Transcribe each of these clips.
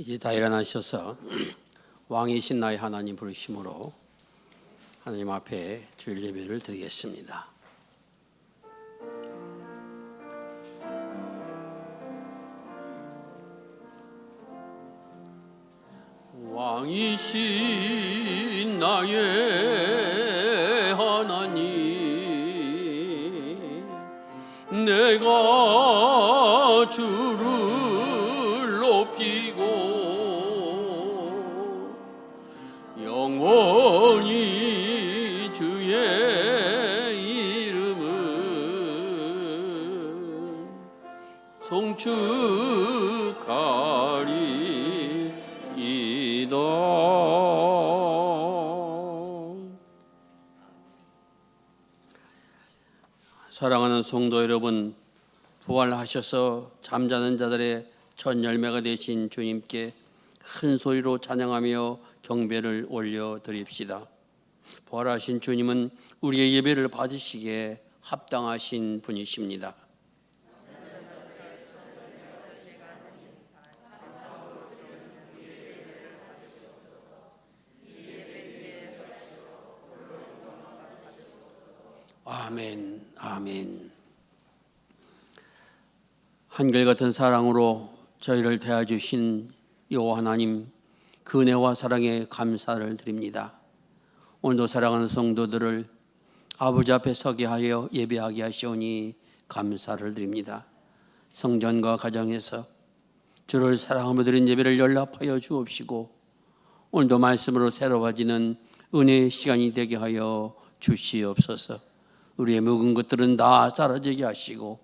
이제 다 일어나셔서 왕이신 나의 하나님 부르심으로 하나님 앞에 주일 예배를 드리겠습니다. 왕이신 나의 하나님, 내가 주를 높이고 영원히 주의 이름은 송축하리이다. 사랑하는 성도 여러분, 부활하셔서 잠자는 자들의 첫 열매가 되신 주님께 큰 소리로 찬양하며 경배를 올려드립시다. 부활하신 주님은 우리의 예배를 받으시기에 합당하신 분이십니다. 아멘, 아멘. 한결같은 사랑으로 저희를 대해주신 여호와 하나님, 그 은혜와 사랑에 감사를 드립니다. 오늘도 사랑하는 성도들을 아버지 앞에 서게 하여 예배하게 하시오니 감사를 드립니다. 성전과 가정에서 주를 사랑하며 드린 예배를 연락하여 주옵시고, 오늘도 말씀으로 새로워지는 은혜의 시간이 되게 하여 주시옵소서. 우리의 묵은 것들은 다 사라지게 하시고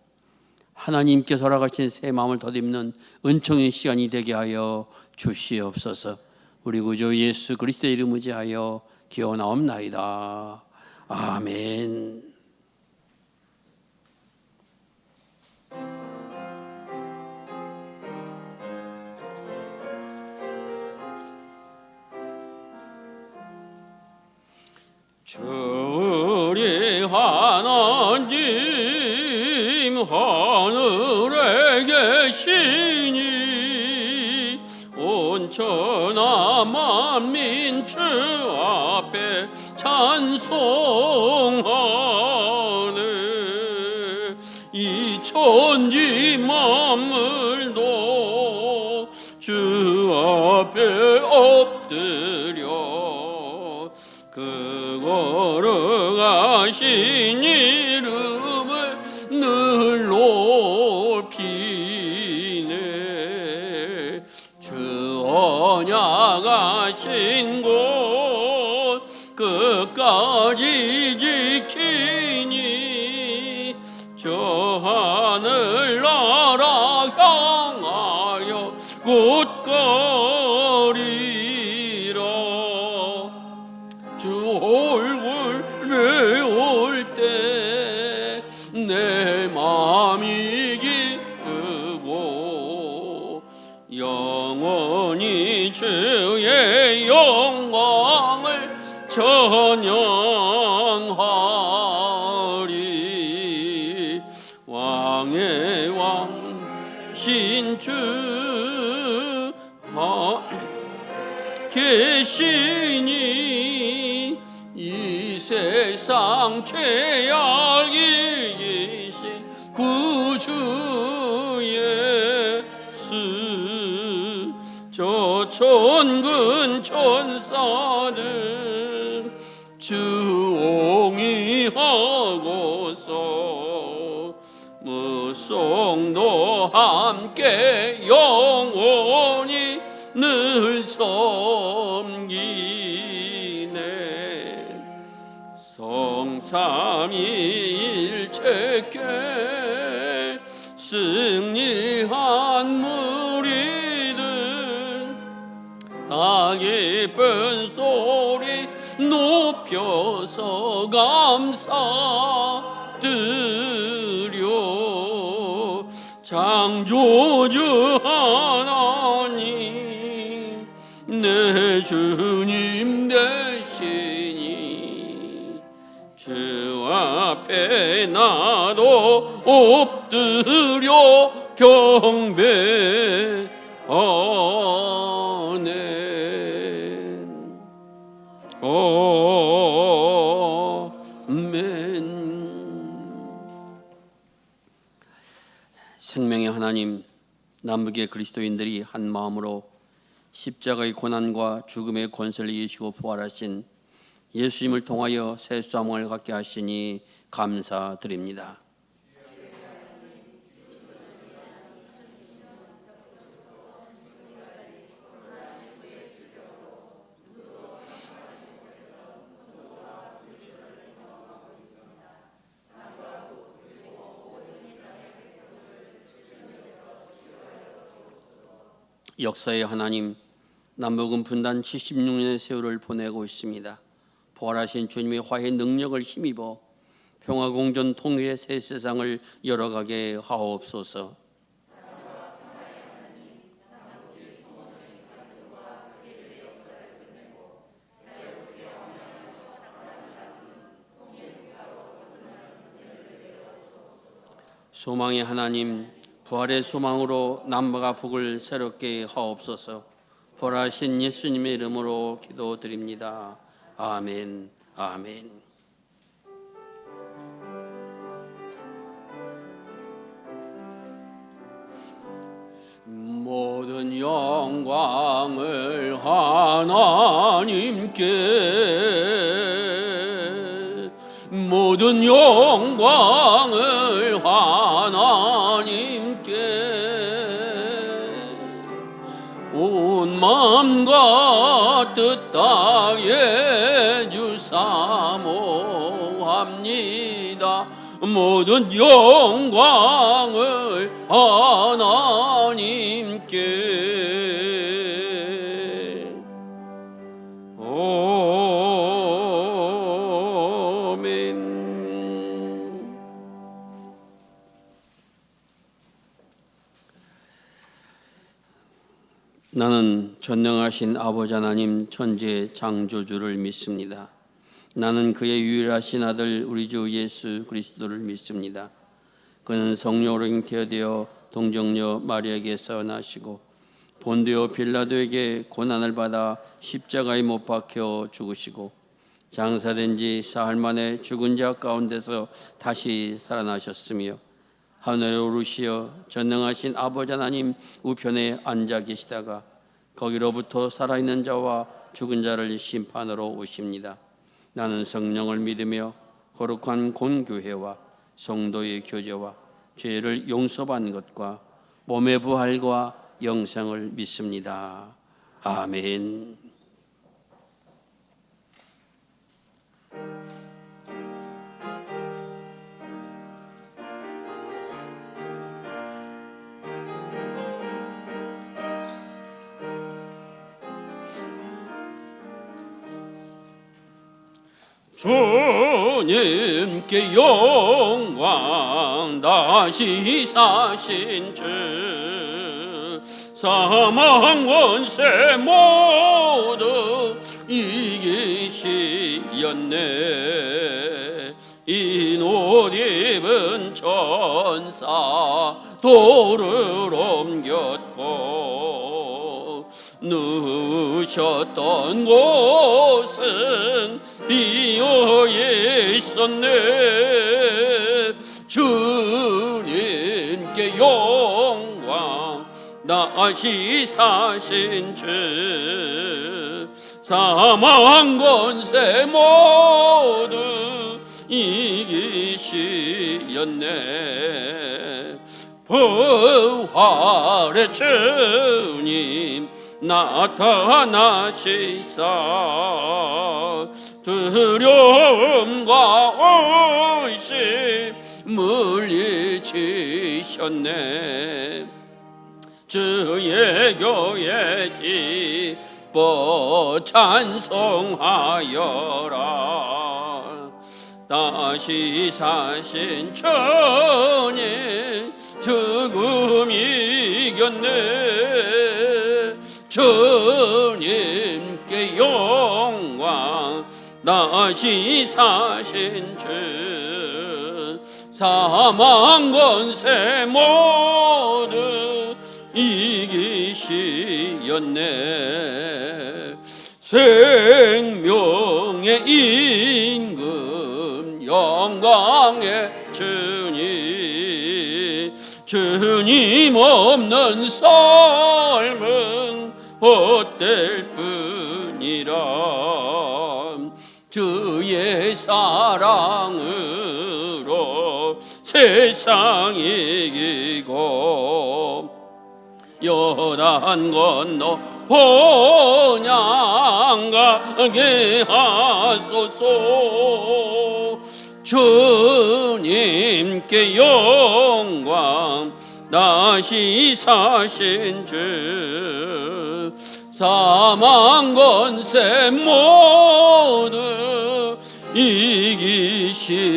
하나님께서 허락하신 새 마음을 덧입는 은총의 시간이 되게 하여 주시옵소서. 우리 구주 예수 그리스도의 이름을 의지하여 기원하옵나이다. 아멘. 주리 하나님 하늘에 계시니 온 천하 만민 주 앞에 찬송하네. 이 천지 만물도 주 앞에 엎드려 그 거룩하신 이름을 늘 높이네. 주 언약하신 곳 끝까지 지키니 저 하늘나라 향하여 곧가리라. 주 얼굴 외울 때 내 마음이 기쁘고 영원히 주의 영광을 찬양하리. 왕의 왕 신주 계시니 이 세상 최악이신 구주 예수, 저 천군 천사들 주옹이하고서 무송도 함께 영원히 늘 섬기네. 성삼위일체께 승리한 무리들 다 기쁜 소리 높여서 감사드려. 창조주 하나님 내 주님 되시니 주 앞에 나도 엎드려 경배하네. 생명의 하나님, 남북의 그리스도인들이 한 마음으로 십자가의 고난과 죽음의 권세를 이기시고 부활하신 예수님을 통하여 새 소망을 갖게 하시니 감사드립니다. 역사의 하나님, 남북은 분단 76년의 세월을 보내고 있습니다. 부활하신 주님의 화해 능력을 힘입어 평화공존 통일의 새 세상을 열어가게 하옵소서. 소망의 하나님, 부활의 소망으로 남과 북을 새롭게 하옵소서. 부활하신 예수님의 이름으로 기도드립니다. 아멘. 아멘. 모든 영광을 하나님께, 모든 영광을 하나님께, 온 마음과 뜻 다해 주사모합니다. 모든 영광을 하나님께. 아멘. 나는 전능하신 아버지 하나님 천지의 창조주를 믿습니다. 나는 그의 유일하신 아들 우리 주 예수 그리스도를 믿습니다. 그는 성령으로 잉태되어 동정녀 마리아에게서 나시고 본디오 빌라도에게 고난을 받아 십자가에 못 박혀 죽으시고 장사된 지 사흘 만에 죽은 자 가운데서 다시 살아나셨으며 하늘에 오르시어 전능하신 아버지 하나님 우편에 앉아 계시다가 거기로부터 살아있는 자와 죽은 자를 심판하러 오십니다. 나는 성령을 믿으며 거룩한 공교회와 성도의 교제와 죄를 용서받는 것과 몸의 부활과 영생을 믿습니다. 아멘. 주님께 영광, 다시 사신 주 사망 원세 모두 이기시었네. 이 옷 입은 천사 돌을 옮겼고 누우셨던 곳은 비어 있었네. 주님께 영광, 다시 사신 주 사망 권세 모두 이기시었네. 부활의 주님 나타나시사 두려움과 의심 물리치셨네. 주의 교회 기뻐 찬송하여라. 다시 사신 주님 죽음 이겼네. 주님께 영광, 다시 사신 주 사망 권세 모두 이기시었네. 이기시었네. 생명의 임금 영광의 주님 없는 삶은 헛될 뿐이라. 주의 사랑으로 세상 이기고 요단 건너 본향 가게 하소서. 주님께 영광 다시 사신 주 사망 권세 모두 이기시었네.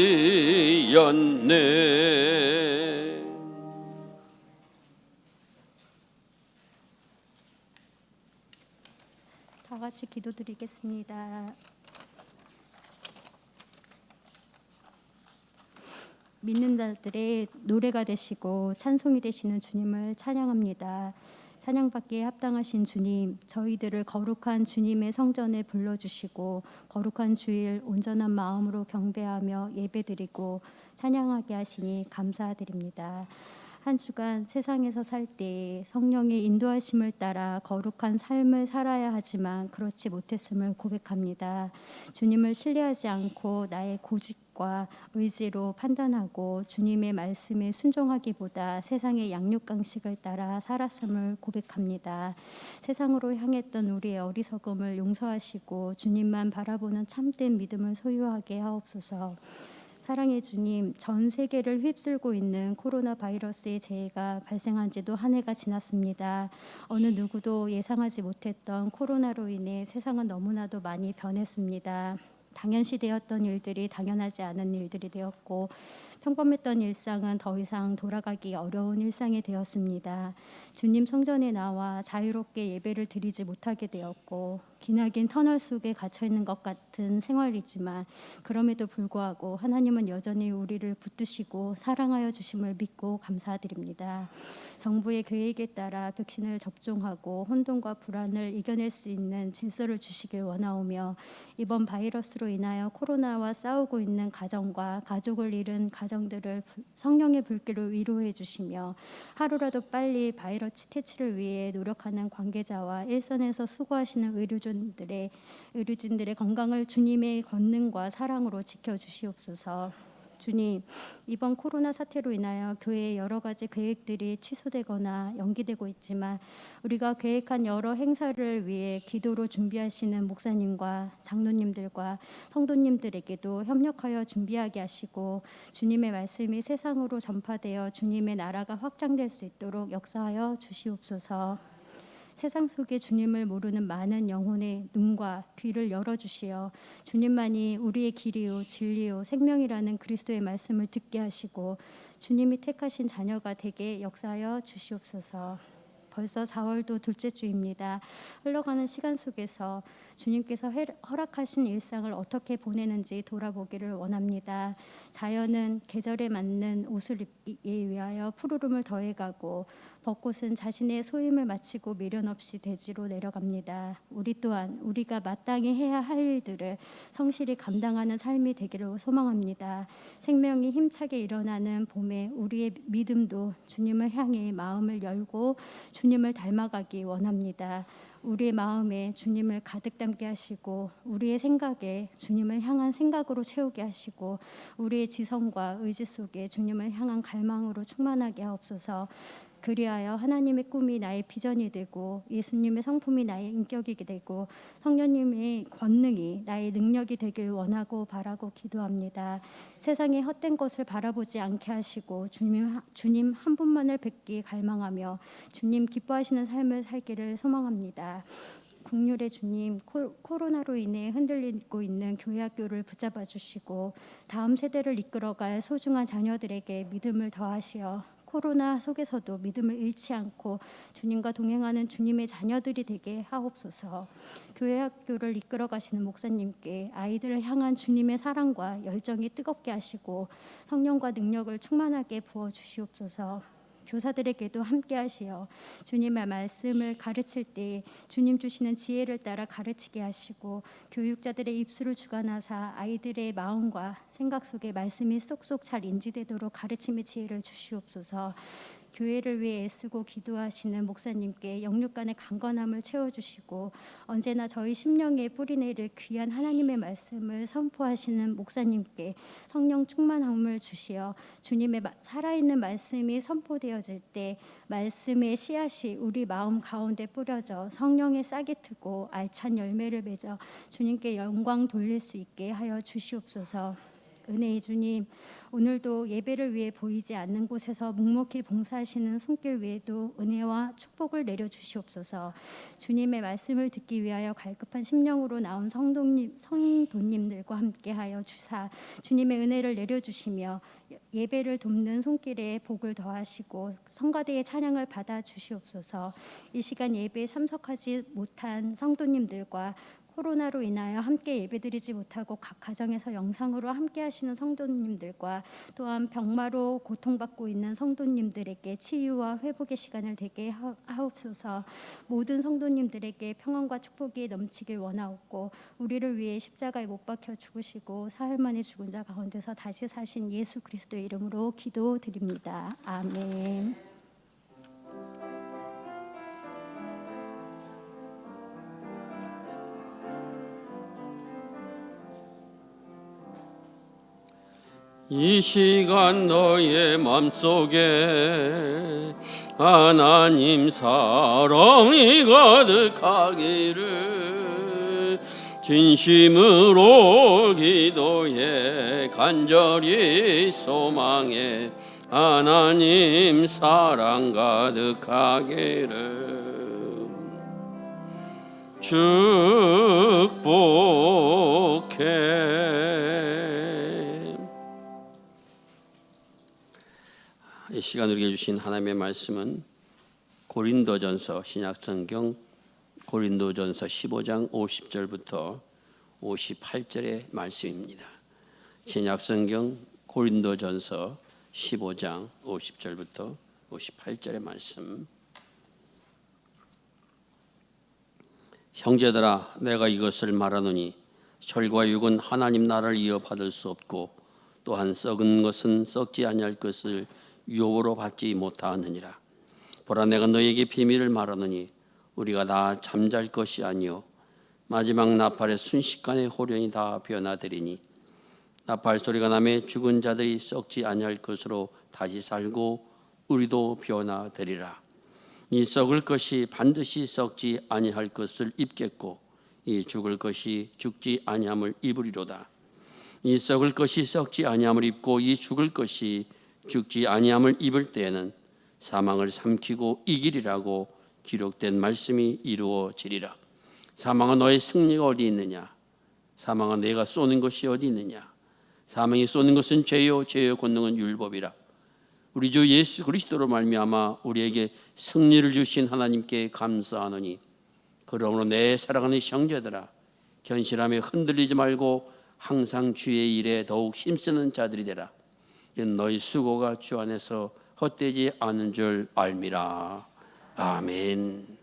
다 같이 기도드리겠습니다. 믿는 자들의 노래가 되시고 찬송이 되시는 주님을 찬양합니다. 찬양받기에 합당하신 주님, 저희들을 거룩한 주님의 성전에 불러주시고 거룩한 주일 온전한 마음으로 경배하며 예배드리고 찬양하게 하시니 감사드립니다. 한 주간 세상에서 살 때 성령의 인도하심을 따라 거룩한 삶을 살아야 하지만 그렇지 못했음을 고백합니다. 주님을 신뢰하지 않고 나의 고집과 의지로 판단하고 주님의 말씀에 순종하기보다 세상의 양육강식을 따라 살았음을 고백합니다. 세상으로 향했던 우리의 어리석음을 용서하시고 주님만 바라보는 참된 믿음을 소유하게 하옵소서. 사랑의 주님, 전 세계를 휩쓸고 있는 코로나 바이러스의 재해가 발생한 지도 한 해가 지났습니다. 어느 누구도 예상하지 못했던 코로나로 인해 세상은 너무나도 많이 변했습니다. 당연시 되었던 일들이 당연하지 않은 일들이 되었고 평범했던 일상은 더 이상 돌아가기 어려운 일상이 되었습니다. 주님 성전에 나와 자유롭게 예배를 드리지 못하게 되었고 기나긴 터널 속에 갇혀 있는 것 같은 생활이지만 그럼에도 불구하고 하나님은 여전히 우리를 붙드시고 사랑하여 주심을 믿고 감사드립니다. 정부의 계획에 따라 백신을 접종하고 혼돈과 불안을 이겨낼 수 있는 질서를 주시길 원하오며 이번 바이러스로 인하여 코로나와 싸우고 있는 가정과 가족을 잃은 가정들을 성령의 불길로 위로해 주시며 하루라도 빨리 바이러스 퇴치를 위해 노력하는 관계자와 일선에서 수고하시는 의료진들의 건강을 주님의 권능과 사랑으로 지켜주시옵소서. 주님, 이번 코로나 사태로 인하여 교회의 여러 가지 계획들이 취소되거나 연기되고 있지만 우리가 계획한 여러 행사를 위해 기도로 준비하시는 목사님과 장로님들과 성도님들에게도 협력하여 준비하게 하시고 주님의 말씀이 세상으로 전파되어 주님의 나라가 확장될 수 있도록 역사하여 주시옵소서. 세상 속에 주님을 모르는 많은 영혼의 눈과 귀를 열어주시어 주님만이 우리의 길이요 진리요 생명이라는 그리스도의 말씀을 듣게 하시고 주님이 택하신 자녀가 되게 역사하여 주시옵소서. 벌써 4월도 둘째 주입니다. 흘러가는 시간 속에서 주님께서 허락하신 일상을 어떻게 보내는지 돌아보기를 원합니다. 자연은 계절에 맞는 옷을 입기 위하여 푸르름을 더해가고 벚꽃은 자신의 소임을 마치고 미련 없이 대지로 내려갑니다. 우리 또한 우리가 마땅히 해야 할 일들을 성실히 감당하는 삶이 되기를 소망합니다. 생명이 힘차게 일어나는 봄에 우리의 믿음도 주님을 향해 마음을 열고 주님을 닮아가기 원합니다. 우리의 마음에 주님을 가득 담게 하시고 우리의 생각에 주님을 향한 생각으로 채우게 하시고 우리의 지성과 의지 속에 주님을 향한 갈망으로 충만하게 하옵소서. 그리하여 하나님의 꿈이 나의 비전이 되고 예수님의 성품이 나의 인격이게 되고 성령님의 권능이 나의 능력이 되길 원하고 바라고 기도합니다. 세상의 헛된 것을 바라보지 않게 하시고 주님 한 분만을 뵙기 갈망하며 주님 기뻐하시는 삶을 살기를 소망합니다. 국률의 주님, 코로나로 인해 흔들리고 있는 교회 학교를 붙잡아 주시고 다음 세대를 이끌어갈 소중한 자녀들에게 믿음을 더하시어 코로나 속에서도 믿음을 잃지 않고 주님과 동행하는 주님의 자녀들이 되게 하옵소서. 교회 학교를 이끌어 가시는 목사님께 아이들을 향한 주님의 사랑과 열정이 뜨겁게 하시고 성령과 능력을 충만하게 부어 주시옵소서. 교사들에게도 함께 하시어 주님의 말씀을 가르칠 때 주님 주시는 지혜를 따라 가르치게 하시고 교육자들의 입술을 주관하사 아이들의 마음과 생각 속에 말씀이 쏙쏙 잘 인지되도록 가르침의 지혜를 주시옵소서. 교회를 위해 애쓰고 기도하시는 목사님께 영육간의 강건함을 채워주시고 언제나 저희 심령에 뿌리내릴 귀한 하나님의 말씀을 선포하시는 목사님께 성령 충만함을 주시어 주님의 살아있는 말씀이 선포되어질 때 말씀의 씨앗이 우리 마음 가운데 뿌려져 성령의 싹이 트고 알찬 열매를 맺어 주님께 영광 돌릴 수 있게 하여 주시옵소서. 은혜의 주님, 오늘도 예배를 위해 보이지 않는 곳에서 묵묵히 봉사하시는 손길 위에도 은혜와 축복을 내려주시옵소서. 주님의 말씀을 듣기 위하여 갈급한 심령으로 나온 성도님들과 함께하여 주사 주님의 은혜를 내려주시며 예배를 돕는 손길에 복을 더하시고 성가대의 찬양을 받아 주시옵소서. 이 시간 예배에 참석하지 못한 성도님들과 코로나로 인하여 함께 예배드리지 못하고 각 가정에서 영상으로 함께 하시는 성도님들과 또한 병마로 고통받고 있는 성도님들에게 치유와 회복의 시간을 되게 하옵소서. 모든 성도님들에게 평안과 축복이 넘치길 원하옵고 우리를 위해 십자가에 못 박혀 죽으시고 사흘 만에 죽은 자 가운데서 다시 사신 예수 그리스도의 이름으로 기도드립니다. 아멘. 이 시간 너의 맘속에 하나님 사랑이 가득하기를 진심으로 기도해 간절히 소망해 하나님 사랑 가득하기를 축복해. 이 시간 우리에게 주신 하나님의 말씀은 고린도전서 신약성경 고린도전서 15장 50절부터 58절의 말씀입니다. 신약성경 고린도전서 15장 50절부터 58절의 말씀. 형제들아, 내가 이것을 말하노니 철과 육은 하나님 나라를 이어받을 수 없고 또한 썩은 것은 썩지 아니할 것을 유업으로 받지 못하느니라. 보라, 내가 너에게 비밀을 말하노니 우리가 다 잠잘 것이 아니요 마지막 나팔의 순식간에 호련히 다 변화되리니 나팔 소리가 나매 죽은 자들이 썩지 아니할 것으로 다시 살고 우리도 변화되리라. 이 썩을 것이 반드시 썩지 아니할 것을 입겠고 이 죽을 것이 죽지 아니함을 입으리로다. 이 썩을 것이 썩지 아니함을 입고 이 죽을 것이 죽지 아니함을 입을 때에는 사망을 삼키고 이기리라고 기록된 말씀이 이루어지리라. 사망은 너의 승리가 어디 있느냐? 사망은 내가 쏘는 것이 어디 있느냐? 사망이 쏘는 것은 죄요 죄의 권능은 율법이라. 우리 주 예수 그리스도로 말미암아 우리에게 승리를 주신 하나님께 감사하노니 그러므로 내 사랑하는 형제들아, 견실함에 흔들리지 말고 항상 주의 일에 더욱 힘쓰는 자들이 되라. 너희 수고가 주 안에서 헛되지 않은 줄 알미라. 아멘.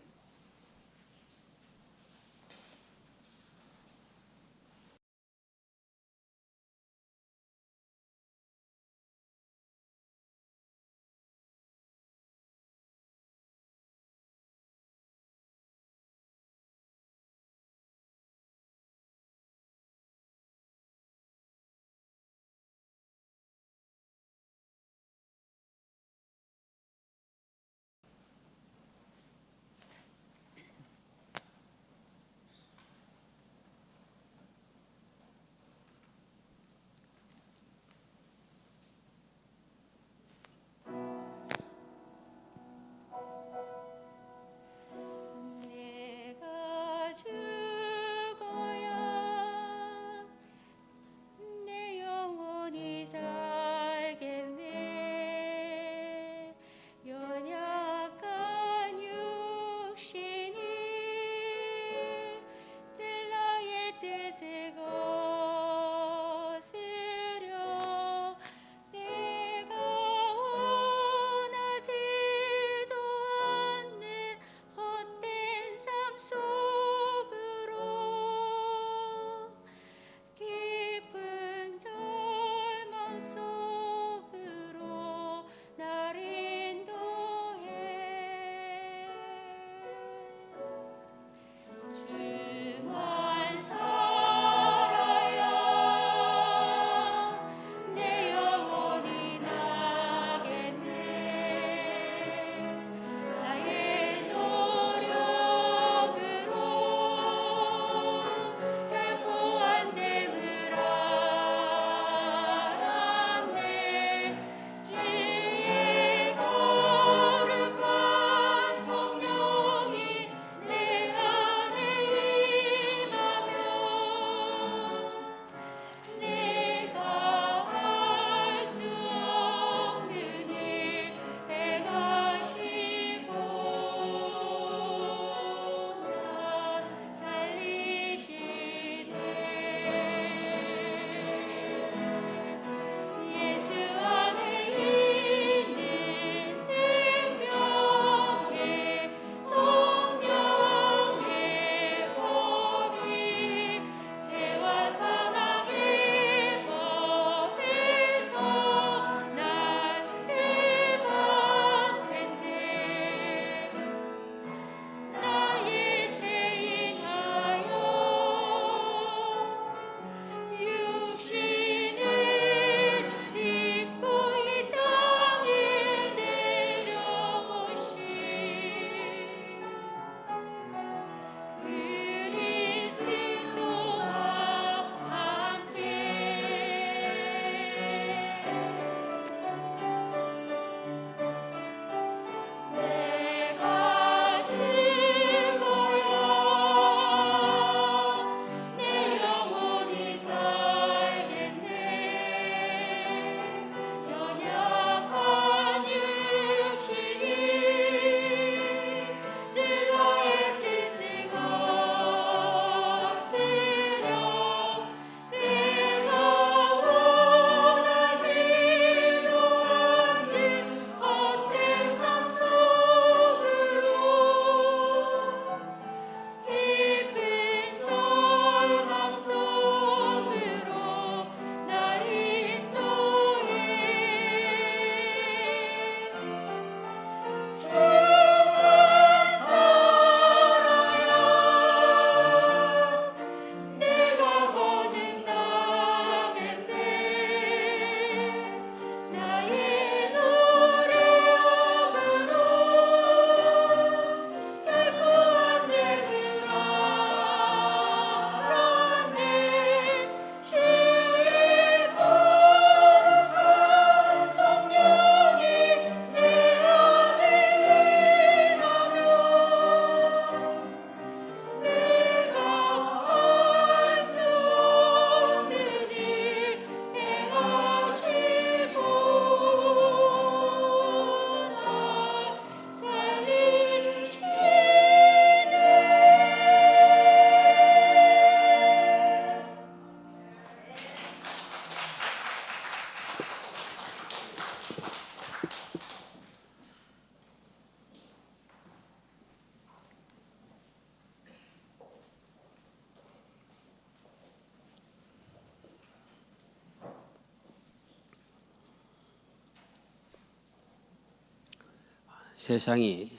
세상이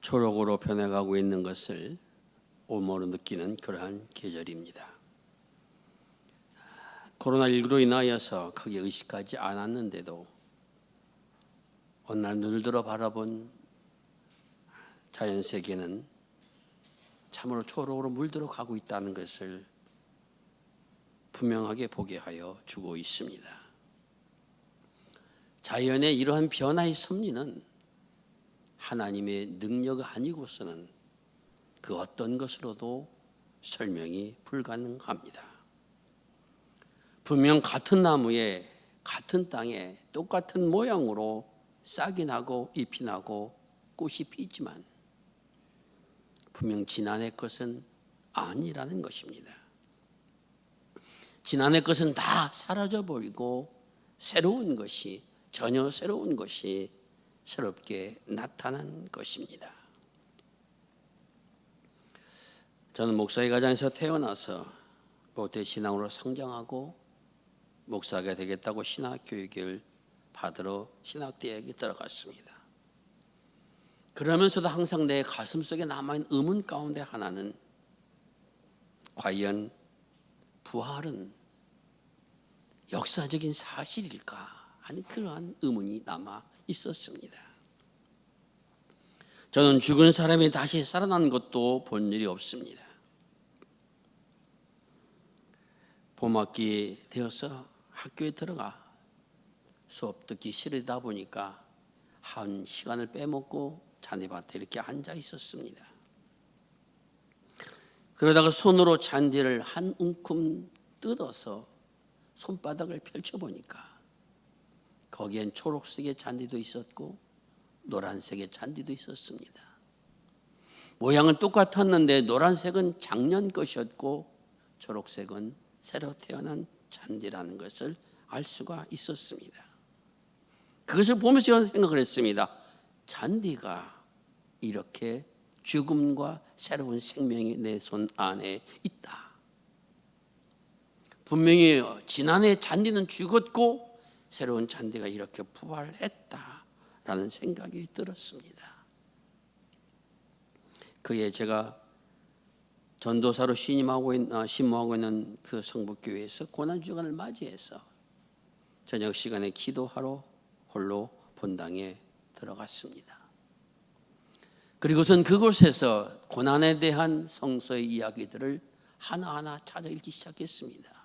초록으로 변해가고 있는 것을 오모로 느끼는 그러한 계절입니다. 코로나19로 인하여서 크게 의식하지 않았는데도 어느 날 눈을 들어 바라본 자연세계는 참으로 초록으로 물들어 가고 있다는 것을 분명하게 보게 하여 주고 있습니다. 자연의 이러한 변화의 섭리는 하나님의 능력 아니고서는 그 어떤 것으로도 설명이 불가능합니다. 분명 같은 나무에 같은 땅에 똑같은 모양으로 싹이 나고 잎이 나고 꽃이 피지만 분명 지난해 것은 아니라는 것입니다. 지난해 것은 다 사라져버리고 전혀 새로운 것이 새롭게 나타난 것입니다. 저는 목사의 가정에서 태어나서 모태신앙으로 성장하고 목사가 되겠다고 신학교육을 받으러 신학대학에 들어갔습니다. 그러면서도 항상 내 가슴 속에 남아있는 의문 가운데 하나는 과연 부활은 역사적인 사실일까 하는 그러한 의문이 남아 있었습니다. 저는 죽은 사람이 다시 살아난 것도 본 일이 없습니다. 봄학기 되어서 학교에 들어가 수업 듣기 싫다 보니까 한 시간을 빼먹고 잔디밭에 이렇게 앉아 있었습니다. 그러다가 손으로 잔디를 한 움큼 뜯어서 손바닥을 펼쳐보니까 거기엔 초록색의 잔디도 있었고 노란색의 잔디도 있었습니다. 모양은 똑같았는데 노란색은 작년 것이었고 초록색은 새로 태어난 잔디라는 것을 알 수가 있었습니다. 그것을 보면서 저는 생각을 했습니다. 잔디가 이렇게 죽음과 새로운 생명이 내 손 안에 있다. 분명히 지난해 잔디는 죽었고 새로운 잔디가 이렇게 부활했다라는 생각이 들었습니다. 그에 제가 전도사로 신임하고 있는 그 성북교회에서 고난주간을 맞이해서 저녁 시간에 기도하러 홀로 본당에 들어갔습니다. 그리고선 그곳에서 고난에 대한 성서의 이야기들을 하나하나 찾아 읽기 시작했습니다.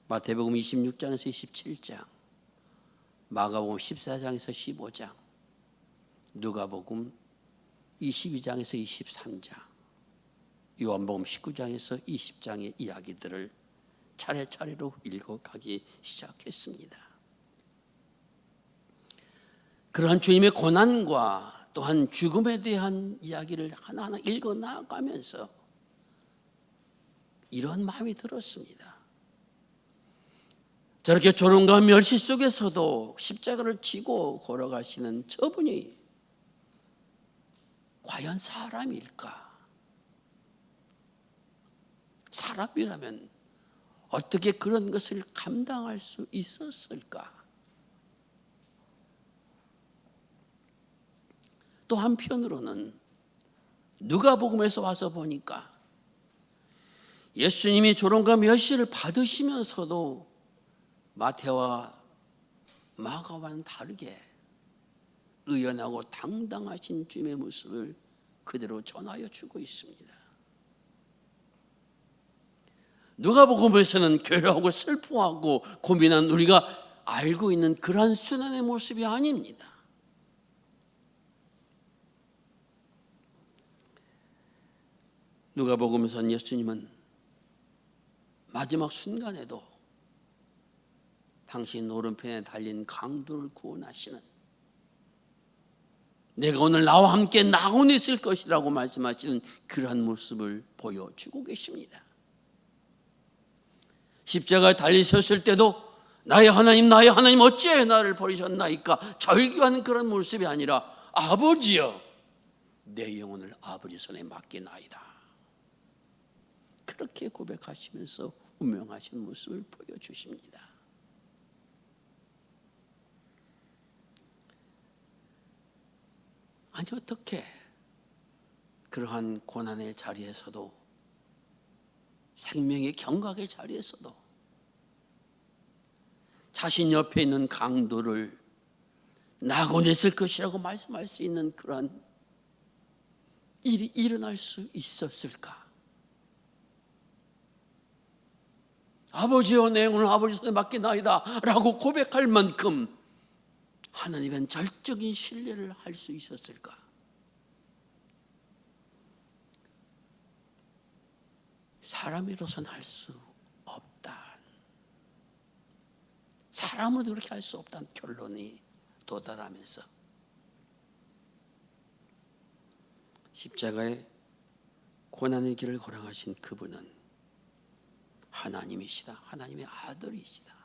마태복음 26장에서 27장, 마가복음 14장에서 15장, 누가복음 22장에서 23장, 요한복음 19장에서 20장의 이야기들을 차례차례로 읽어가기 시작했습니다. 그러한 주님의 고난과 또한 죽음에 대한 이야기를 하나하나 읽어 나가면서 이런 마음이 들었습니다. 저렇게 조롱과 멸시 속에서도 십자가를 지고 걸어가시는 저분이 과연 사람일까? 사람이라면 어떻게 그런 것을 감당할 수 있었을까? 또 한편으로는 누가복음에서 와서 보니까 예수님이 조롱과 멸시를 받으시면서도 마태와 마가와는 다르게 의연하고 당당하신 주님의 모습을 그대로 전하여 주고 있습니다. 누가복음에서는 괴로워하고 슬퍼하고 고민한 우리가 알고 있는 그러한 순환의 모습이 아닙니다. 누가복음에서는 예수님은 마지막 순간에도 당신 오른편에 달린 강도를 구원하시는, 내가 오늘 나와 함께 나곤 있을 것이라고 말씀하시는 그러한 모습을 보여주고 계십니다. 십자가에 달리셨을 때도 나의 하나님 어찌하여 나를 버리셨나이까 절규하는 그런 모습이 아니라 아버지여 내 영혼을 아버지 손에 맡기나이다, 그렇게 고백하시면서 운명하신 모습을 보여주십니다. 아니 어떻게 그러한 고난의 자리에서도, 생명의 경각의 자리에서도 자신 옆에 있는 강도를 낙오냈을 것이라고 말씀할 수 있는 그러한 일이 일어날 수 있었을까? 아버지여, 내 영혼을 아버지 손에 맡기나이다 라고 고백할 만큼 하나님은 절적인 신뢰를 할 수 있었을까? 사람으로서는 할 수 없다. 사람으로도 그렇게 할 수 없다는 결론이 도달하면서 십자가의 고난의 길을 걸어가신 그분은 하나님이시다. 하나님의 아들이시다.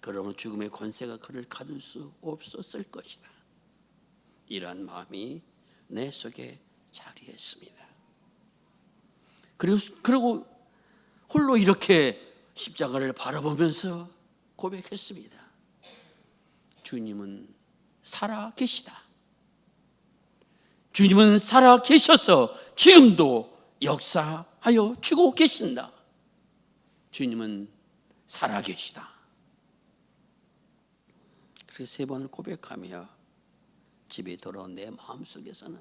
그러므로 죽음의 권세가 그를 가둘 수 없었을 것이다. 이러한 마음이 내 속에 자리했습니다. 그리고 홀로 이렇게 십자가를 바라보면서 고백했습니다. 주님은 살아 계시다. 주님은 살아 계셔서 지금도 역사하여 주고 계신다. 주님은 살아 계시다. 그래서 3번을 고백하며 집에 돌아온 내 마음속에서는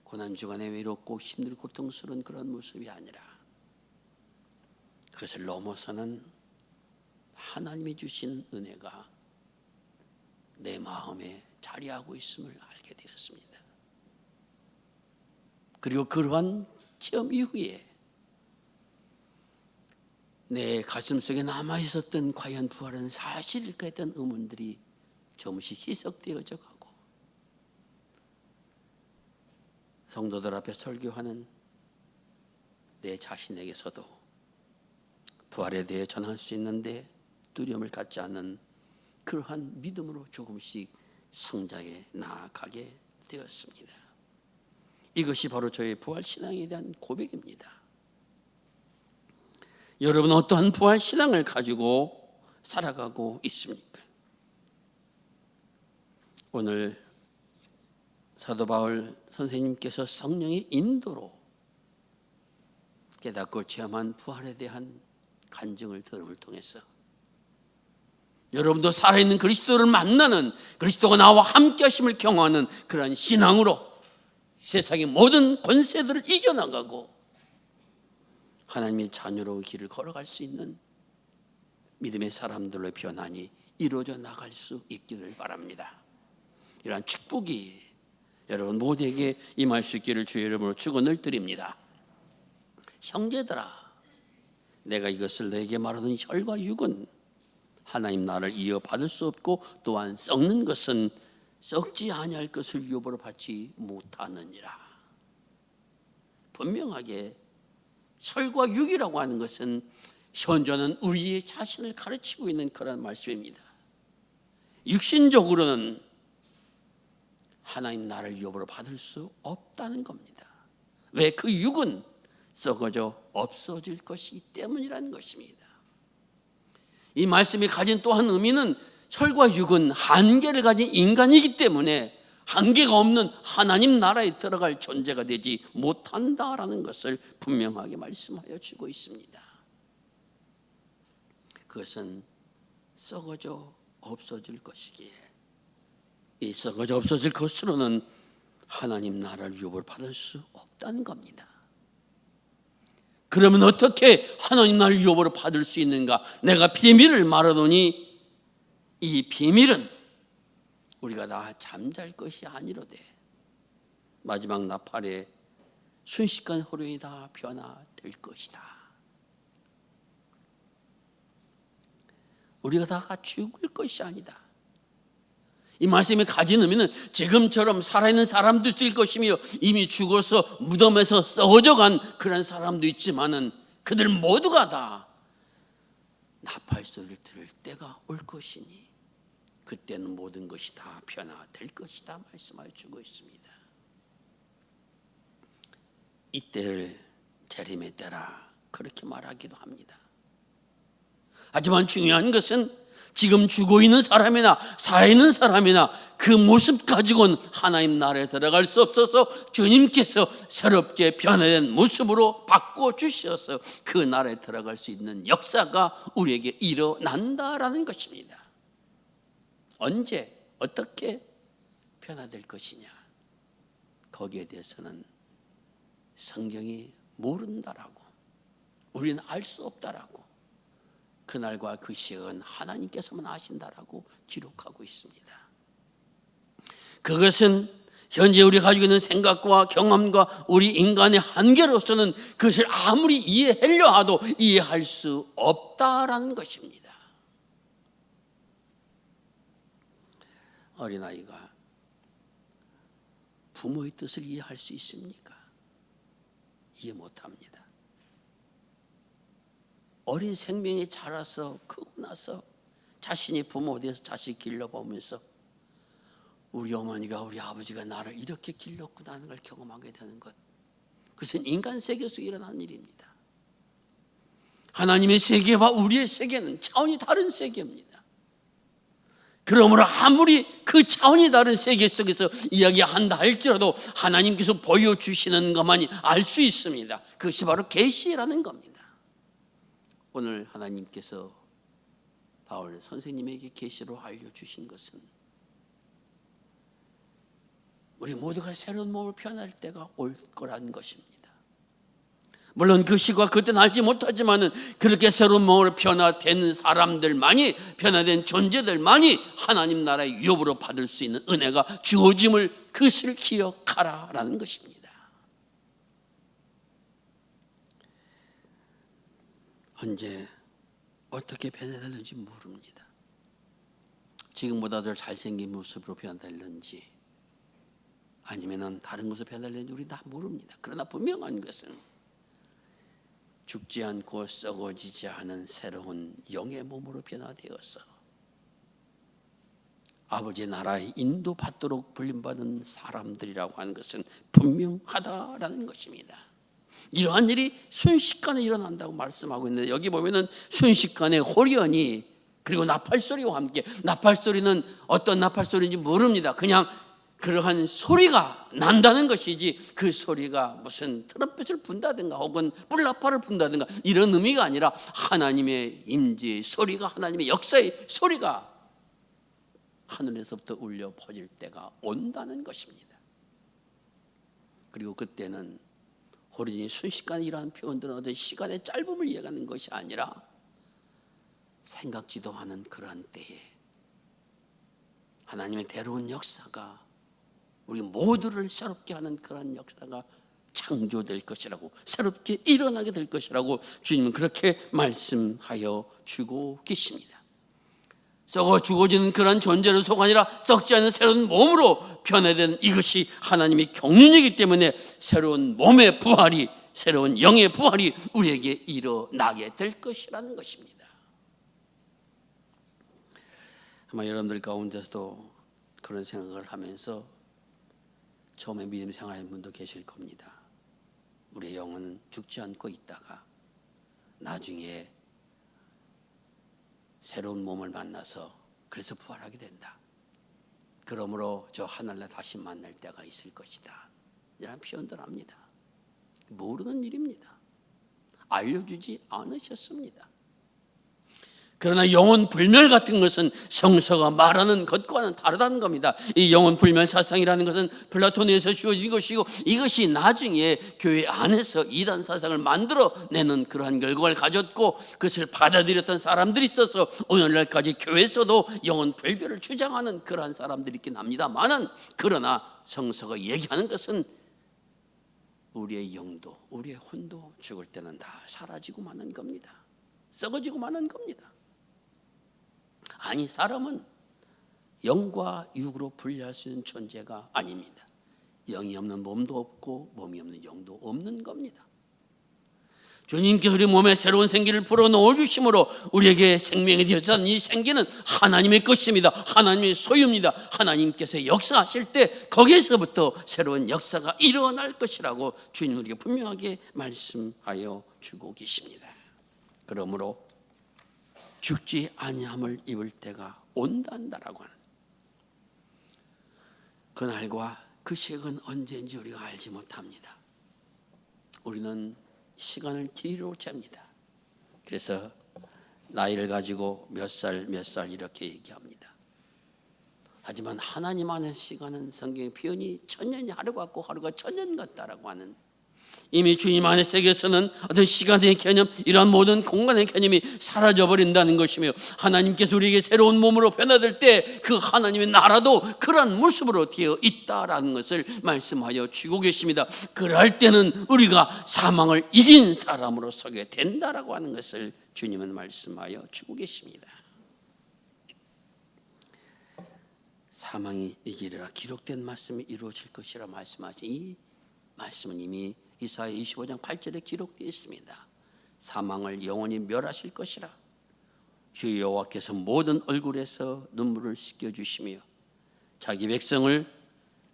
고난주간에 외롭고 힘들고 고통스러운 그런 모습이 아니라 그것을 넘어서는 하나님이 주신 은혜가 내 마음에 자리하고 있음을 알게 되었습니다. 그리고 그러한 체험 이후에 내 가슴속에 남아있었던 과연 부활은 사실일까 했던 의문들이 조금씩 희석되어져 가고 성도들 앞에 설교하는 내 자신에게서도 부활에 대해 전할 수 있는데 두려움을 갖지 않는 그러한 믿음으로 조금씩 성장해 나아가게 되었습니다. 이것이 바로 저의 부활신앙에 대한 고백입니다. 여러분은 어떠한 부활신앙을 가지고 살아가고 있습니까? 오늘 사도 바울 선생님께서 성령의 인도로 깨닫고 체험한 부활에 대한 간증을 들음을 통해서 여러분도 살아있는 그리스도를 만나는, 그리스도가 나와 함께 하심을 경험하는 그러한 신앙으로 세상의 모든 권세들을 이겨나가고 하나님의 자녀로 길을 걸어갈 수 있는 믿음의 사람들로 변환이 이루어져 나갈 수 있기를 바랍니다. 이러한 축복이 여러분 모두에게 임할 수 있기를 주의 이름으로 축원을 드립니다. 형제들아, 내가 이것을 너에게 말하는 혈과 육은 하나님 나라를 이어받을 수 없고 또한 썩는 것은 썩지 아니할 것을 유업으로 받지 못하느니라. 분명하게 혈과 육이라고 하는 것은 현존은 우리의 자신을 가르치고 있는 그런 말씀입니다. 육신적으로는 하나님 나라를 유업으로 받을 수 없다는 겁니다. 왜? 그 육은 썩어져 없어질 것이기 때문이라는 것입니다. 이 말씀이 가진 또 한 의미는 혈과 육은 한계를 가진 인간이기 때문에 한계가 없는 하나님 나라에 들어갈 존재가 되지 못한다라는 것을 분명하게 말씀하여 주고 있습니다. 그것은 썩어져 없어질 것이기에 이 썩어져 없어질 것으로는 하나님 나라를 유업을 받을 수 없다는 겁니다. 그러면 어떻게 하나님 나라를 유업으로 받을 수 있는가? 내가 비밀을 말하더니 이 비밀은 우리가 다 잠잘 것이 아니로되 마지막 나팔에 순식간 호련이 다 변화될 것이다. 우리가 다 죽을 것이 아니다. 이 말씀이 가진 의미는 지금처럼 살아있는 사람도 있을 것이며 이미 죽어서 무덤에서 썩어져간 그런 사람도 있지만은 그들 모두가 다 나팔 소리를 들을 때가 올 것이니 그때는 모든 것이 다 변화될 것이다 말씀하여 주고 있습니다. 이때를 재림의 때라 그렇게 말하기도 합니다. 하지만 중요한 것은 지금 죽어 있는 사람이나 살아있는 사람이나 그 모습 가지고는 하나님 나라에 들어갈 수 없어서 주님께서 새롭게 변화된 모습으로 바꿔주셔서 그 나라에 들어갈 수 있는 역사가 우리에게 일어난다라는 것입니다. 언제 어떻게 변화될 것이냐, 거기에 대해서는 성경이 모른다라고, 우리는 알 수 없다라고, 그날과 그 시각은 하나님께서만 아신다라고 기록하고 있습니다. 그것은 현재 우리가 가지고 있는 생각과 경험과 우리 인간의 한계로서는 그것을 아무리 이해하려 해도 이해할 수 없다라는 것입니다. 어린아이가 부모의 뜻을 이해할 수 있습니까? 이해 못합니다. 어린 생명이 자라서 크고 나서 자신이 부모에 대해서 자식 길러보면서 우리 어머니가 우리 아버지가 나를 이렇게 길렀구나 하는 걸 경험하게 되는 것, 그것은 인간 세계에서 일어나는 일입니다. 하나님의 세계와 우리의 세계는 차원이 다른 세계입니다. 그러므로 아무리 그 차원이 다른 세계 속에서 이야기한다 할지라도 하나님께서 보여주시는 것만이 알 수 있습니다. 그것이 바로 계시라는 겁니다. 오늘 하나님께서 바울 선생님에게 계시로 알려주신 것은 우리 모두가 새로운 몸을 변할 때가 올 거라는 것입니다. 물론 그 시과 그때는 알지 못하지만은 그렇게 새로운 몸으로 변화된 사람들만이, 변화된 존재들만이 하나님 나라의 유업으로 받을 수 있는 은혜가 주어짐을, 그것을 기억하라라는 것입니다. 언제 어떻게 변화될는지 모릅니다. 지금보다 더 잘생긴 모습으로 변화될는지 아니면은 다른 모습으로 변화될는지 우리 다 모릅니다. 그러나 분명한 것은 죽지 않고 썩어지지 않은 새로운 영의 몸으로 변화되어서 아버지의 나라에 인도받도록 불림받은 사람들이라고 하는 것은 분명하다라는 것입니다. 이러한 일이 순식간에 일어난다고 말씀하고 있는데, 여기 보면은 순식간에 호련히, 그리고 나팔소리와 함께, 나팔소리는 어떤 나팔소리인지 모릅니다. 그냥 그러한 소리가 난다는 것이지 그 소리가 무슨 트럼펫을 분다든가 혹은 뿔나파를 분다든가 이런 의미가 아니라 하나님의 임재의 소리가, 하나님의 역사의 소리가 하늘에서부터 울려 퍼질 때가 온다는 것입니다. 그리고 그때는 호련히 순식간에 이러한 표현들은 어떤 시간의 짧음을 이해하는 것이 아니라 생각지도 않은 그러한 때에 하나님의 새로운 역사가 우리 모두를 새롭게 하는 그런 역사가 창조될 것이라고, 새롭게 일어나게 될 것이라고 주님은 그렇게 말씀하여 주고 계십니다. 썩어 죽어지는 그런 존재로 속 아니라 썩지 않는 새로운 몸으로 변화된 이것이 하나님의 경륜이기 때문에 새로운 몸의 부활이, 새로운 영의 부활이 우리에게 일어나게 될 것이라는 것입니다. 아마 여러분들 가운데서도 그런 생각을 하면서 처음에 믿음 생활하는 분도 계실 겁니다. 우리의 영혼은 죽지 않고 있다가 나중에 새로운 몸을 만나서 그래서 부활하게 된다. 그러므로 저 하늘날 다시 만날 때가 있을 것이다. 이런 표현들 합니다. 모르는 일입니다. 알려주지 않으셨습니다. 그러나 영혼 불멸 같은 것은 성서가 말하는 것과는 다르다는 겁니다. 이 영혼 불멸 사상이라는 것은 플라톤에서 주어진 것이고, 이것이 나중에 교회 안에서 이단 사상을 만들어내는 그러한 결과를 가졌고, 그것을 받아들였던 사람들이 있어서 오늘날까지 교회에서도 영혼 불멸을 주장하는 그러한 사람들이 있긴 합니다만은, 그러나 성서가 얘기하는 것은 우리의 영도, 우리의 혼도 죽을 때는 다 사라지고 마는 겁니다. 썩어지고 마는 겁니다. 아니, 사람은 영과 육으로 분리할 수 있는 존재가 아닙니다. 영이 없는 몸도 없고 몸이 없는 영도 없는 겁니다. 주님께서 우리 몸에 새로운 생기를 불어넣어 주심으로 우리에게 생명이 되었던 이 생기는 하나님의 것입니다. 하나님의 소유입니다. 하나님께서 역사하실 때 거기에서부터 새로운 역사가 일어날 것이라고 주님 우리에게 분명하게 말씀하여 주고 계십니다. 그러므로 죽지 아니함을 입을 때가 온단다라고 하는, 그날과 그 시각은 언제인지 우리가 알지 못합니다. 우리는 시간을 길이로 잽니다. 그래서 나이를 가지고 몇 살 이렇게 얘기합니다. 하지만 하나님 안의 시간은 성경에 표현이 천년이 하루 같고 하루가 천년 같다라고 하는, 이미 주님 안의 세계에서는 어떤 시간의 개념, 이러한 모든 공간의 개념이 사라져버린다는 것이며, 하나님께서 우리에게 새로운 몸으로 변화될 때 그 하나님의 나라도 그러한 모습으로 되어 있다라는 것을 말씀하여 주고 계십니다. 그럴 때는 우리가 사망을 이긴 사람으로 서게 된다라고 하는 것을 주님은 말씀하여 주고 계십니다. 사망이 이기리라 기록된 말씀이 이루어질 것이라 말씀하신 이 말씀은 이미 이사야 25장 8절에 기록되어 있습니다. 사망을 영원히 멸하실 것이라. 주 여호와께서 모든 얼굴에서 눈물을 씻겨주시며 자기 백성을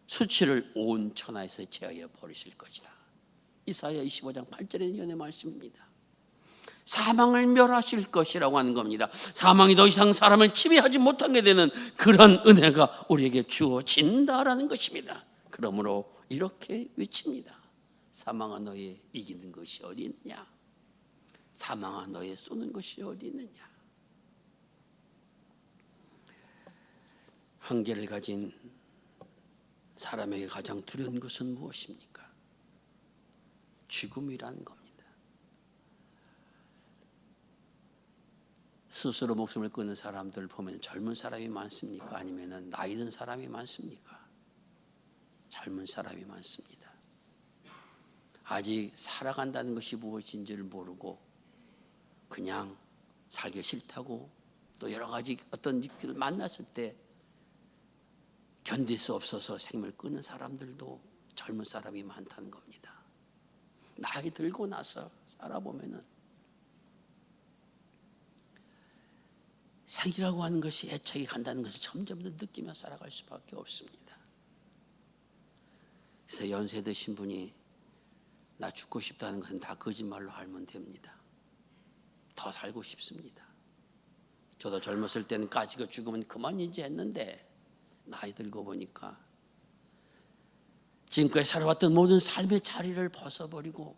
수치를 온 천하에서 제하여 버리실 것이다. 이사야 25장 8절의 예언의 말씀입니다. 사망을 멸하실 것이라고 하는 겁니다. 사망이 더 이상 사람을 지배하지 못하게 되는 그런 은혜가 우리에게 주어진다라는 것입니다. 그러므로 이렇게 외칩니다. 사망아 너의 이기는 것이 어디 있느냐? 사망아 너의 쏘는 것이 어디 있느냐? 한계를 가진 사람에게 가장 두려운 것은 무엇입니까? 죽음이라는 겁니다. 스스로 목숨을 끊는 사람들 보면 젊은 사람이 많습니까? 아니면 나이 든 사람이 많습니까? 젊은 사람이 많습니다. 아직 살아간다는 것이 무엇인지를 모르고 그냥 살기 싫다고, 또 여러 가지 어떤 일을 만났을 때 견딜 수 없어서 생명을 끊는 사람들도 젊은 사람이 많다는 겁니다. 나이 들고 나서 살아보면은 생이라고 하는 것이 애착이 간다는 것을 점점 더 느끼며 살아갈 수밖에 없습니다. 그래서 연세 드신 분이 나 죽고 싶다는 것은 다 거짓말로 알면 됩니다. 더 살고 싶습니다. 저도 젊었을 때는 까지고 죽으면 그만이지 했는데 나이 들고 보니까 지금까지 살아왔던 모든 삶의 자리를 벗어버리고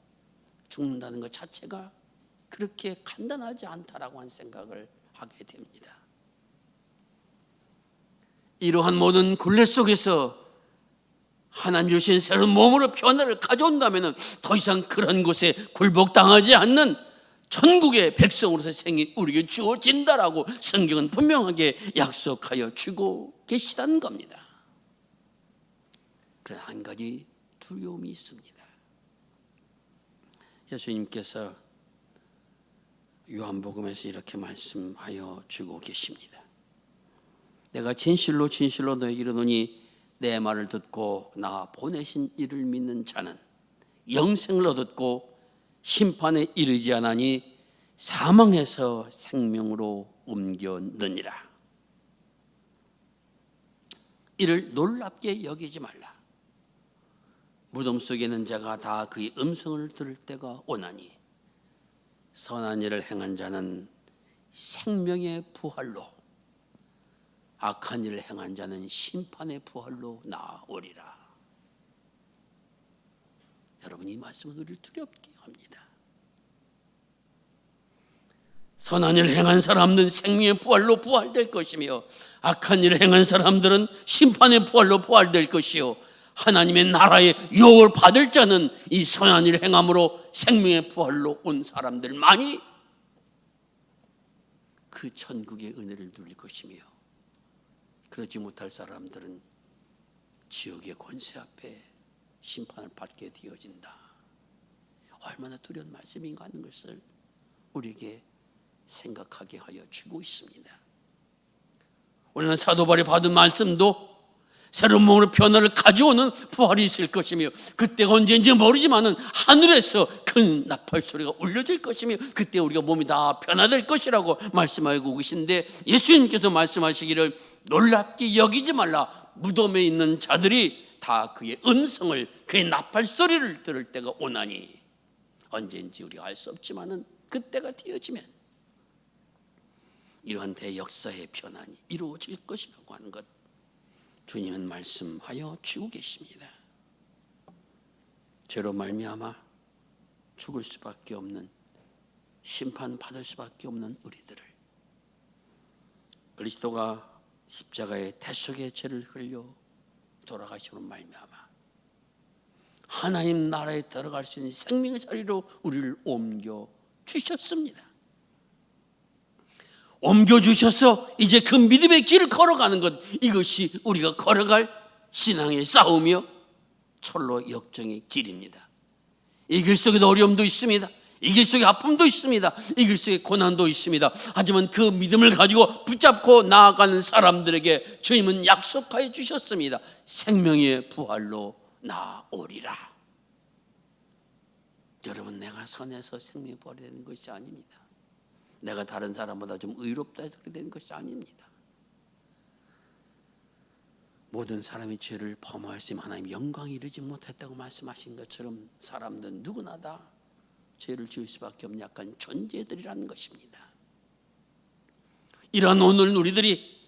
죽는다는 것 자체가 그렇게 간단하지 않다라고 하는 생각을 하게 됩니다. 이러한 모든 굴레 속에서 하나님 주신 새로운 몸으로 변화를 가져온다면 더 이상 그런 곳에 굴복당하지 않는 천국의 백성으로서 생이 우리에게 주어진다라고 성경은 분명하게 약속하여 주고 계시다는 겁니다. 그러나 한 가지 두려움이 있습니다. 예수님께서 요한복음에서 이렇게 말씀하여 주고 계십니다. 내가 진실로 진실로 너에게 이르노니 내 말을 듣고 나 보내신 이를 믿는 자는 영생을 얻었고 심판에 이르지 않으니 사망에서 생명으로 옮겼느니라. 이를 놀랍게 여기지 말라. 무덤 속에 있는 자가 다 그의 음성을 들을 때가 오나니 선한 일을 행한 자는 생명의 부활로, 악한 일을 행한 자는 심판의 부활로 나오리라. 여러분, 이 말씀은 우리를 두렵게 합니다. 선한 일을 행한 사람들은 생명의 부활로 부활될 것이며 악한 일을 행한 사람들은 심판의 부활로 부활될 것이요 하나님의 나라의 유업을 받을 자는 이 선한 일을 행함으로 생명의 부활로 온 사람들만이 그 천국의 은혜를 누릴 것이며 그러지 못할 사람들은 지옥의 권세 앞에 심판을 받게 되어진다. 얼마나 두려운 말씀인가 하는 것을 우리에게 생각하게 하여 주고 있습니다. 오늘은 사도 바울이 받은 말씀도 새로운 몸으로 변화를 가져오는 부활이 있을 것이며 그때가 언제인지 모르지만 하늘에서 큰 나팔 소리가 울려질 것이며 그때 우리가 몸이 다 변화될 것이라고 말씀하고 계신데 예수님께서 말씀하시기를 놀랍게 여기지 말라. 무덤에 있는 자들이 다 그의 음성을, 그의 나팔 소리를 들을 때가 오나니, 언제인지 우리가 알 수 없지만 그때가 되어지면 이러한 대역사의 변환이 이루어질 것이라고 하는 것, 주님은 말씀하여 주고 계십니다. 죄로 말미암아 죽을 수밖에 없는, 심판받을 수밖에 없는 우리들을 그리스도가 십자가의 대속의 죄를 흘려 돌아가심으로 말미암아 하나님 나라에 들어갈 수 있는 생명의 자리로 우리를 옮겨 주셨습니다. 옮겨 주셔서 이제 그 믿음의 길을 걸어가는 것, 이것이 우리가 걸어갈 신앙의 싸움이요 철로 역정의 길입니다. 이 길 속에도 어려움도 있습니다. 이 길 속에 아픔도 있습니다. 이 길 속에 고난도 있습니다. 하지만 그 믿음을 가지고 붙잡고 나아가는 사람들에게 주님은 약속하여 주셨습니다. 생명의 부활로 나오리라. 여러분, 내가 선해서 생명의 부활이 되는 것이 아닙니다. 내가 다른 사람보다 좀 의롭다 해서 그렇게 되는 것이 아닙니다. 모든 사람이 죄를 범하였으면 하나님 영광이 이르지 못했다고 말씀하신 것처럼 사람들은 누구나 다 죄를 지을 수밖에 없는 약한 존재들이라는 것입니다. 이러한 오늘 우리들이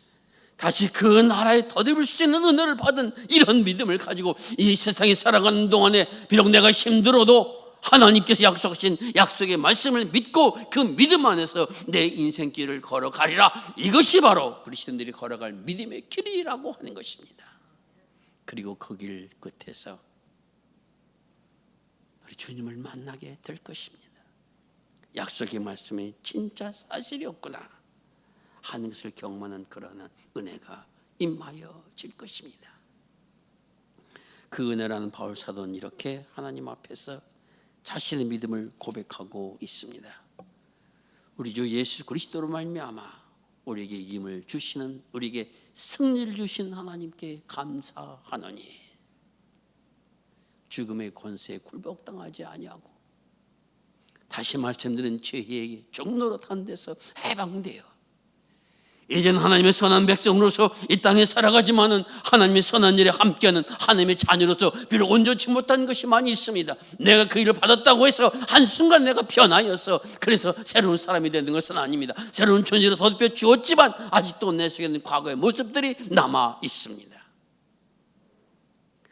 다시 그 나라에 덧입을 수 있는 은혜를 받은 이런 믿음을 가지고 이 세상에 살아가는 동안에 비록 내가 힘들어도 하나님께서 약속하신 약속의 말씀을 믿고 그 믿음 안에서 내 인생길을 걸어가리라. 이것이 바로 그리스도인들이 걸어갈 믿음의 길이라고 하는 것입니다. 그리고 그 길 끝에서 우리 주님을 만나게 될 것입니다. 약속의 말씀이 진짜 사실이었구나 하는 것을 경험하는 그러한 은혜가 임하여질 것입니다. 그 은혜라는 바울 사도는 이렇게 하나님 앞에서 자신의 믿음을 고백하고 있습니다. 우리 주 예수 그리스도로 말미암아 우리에게 힘을 주시는, 우리에게 승리를 주신 하나님께 감사하노니 죽음의 권세에 굴복당하지 아니하고 다시 말씀드린 죄의 종노릇한 데서 해방되어 이제는 하나님의 선한 백성으로서 이 땅에 살아가지만은 하나님의 선한 일에 함께하는 하나님의 자녀로서 비록 온전치 못한 것이 많이 있습니다. 내가 그 일을 받았다고 해서 한순간 내가 변하여서 그래서 새로운 사람이 되는 것은 아닙니다. 새로운 존재로 덧입혀 주었지만 아직도 내 속에는 과거의 모습들이 남아 있습니다.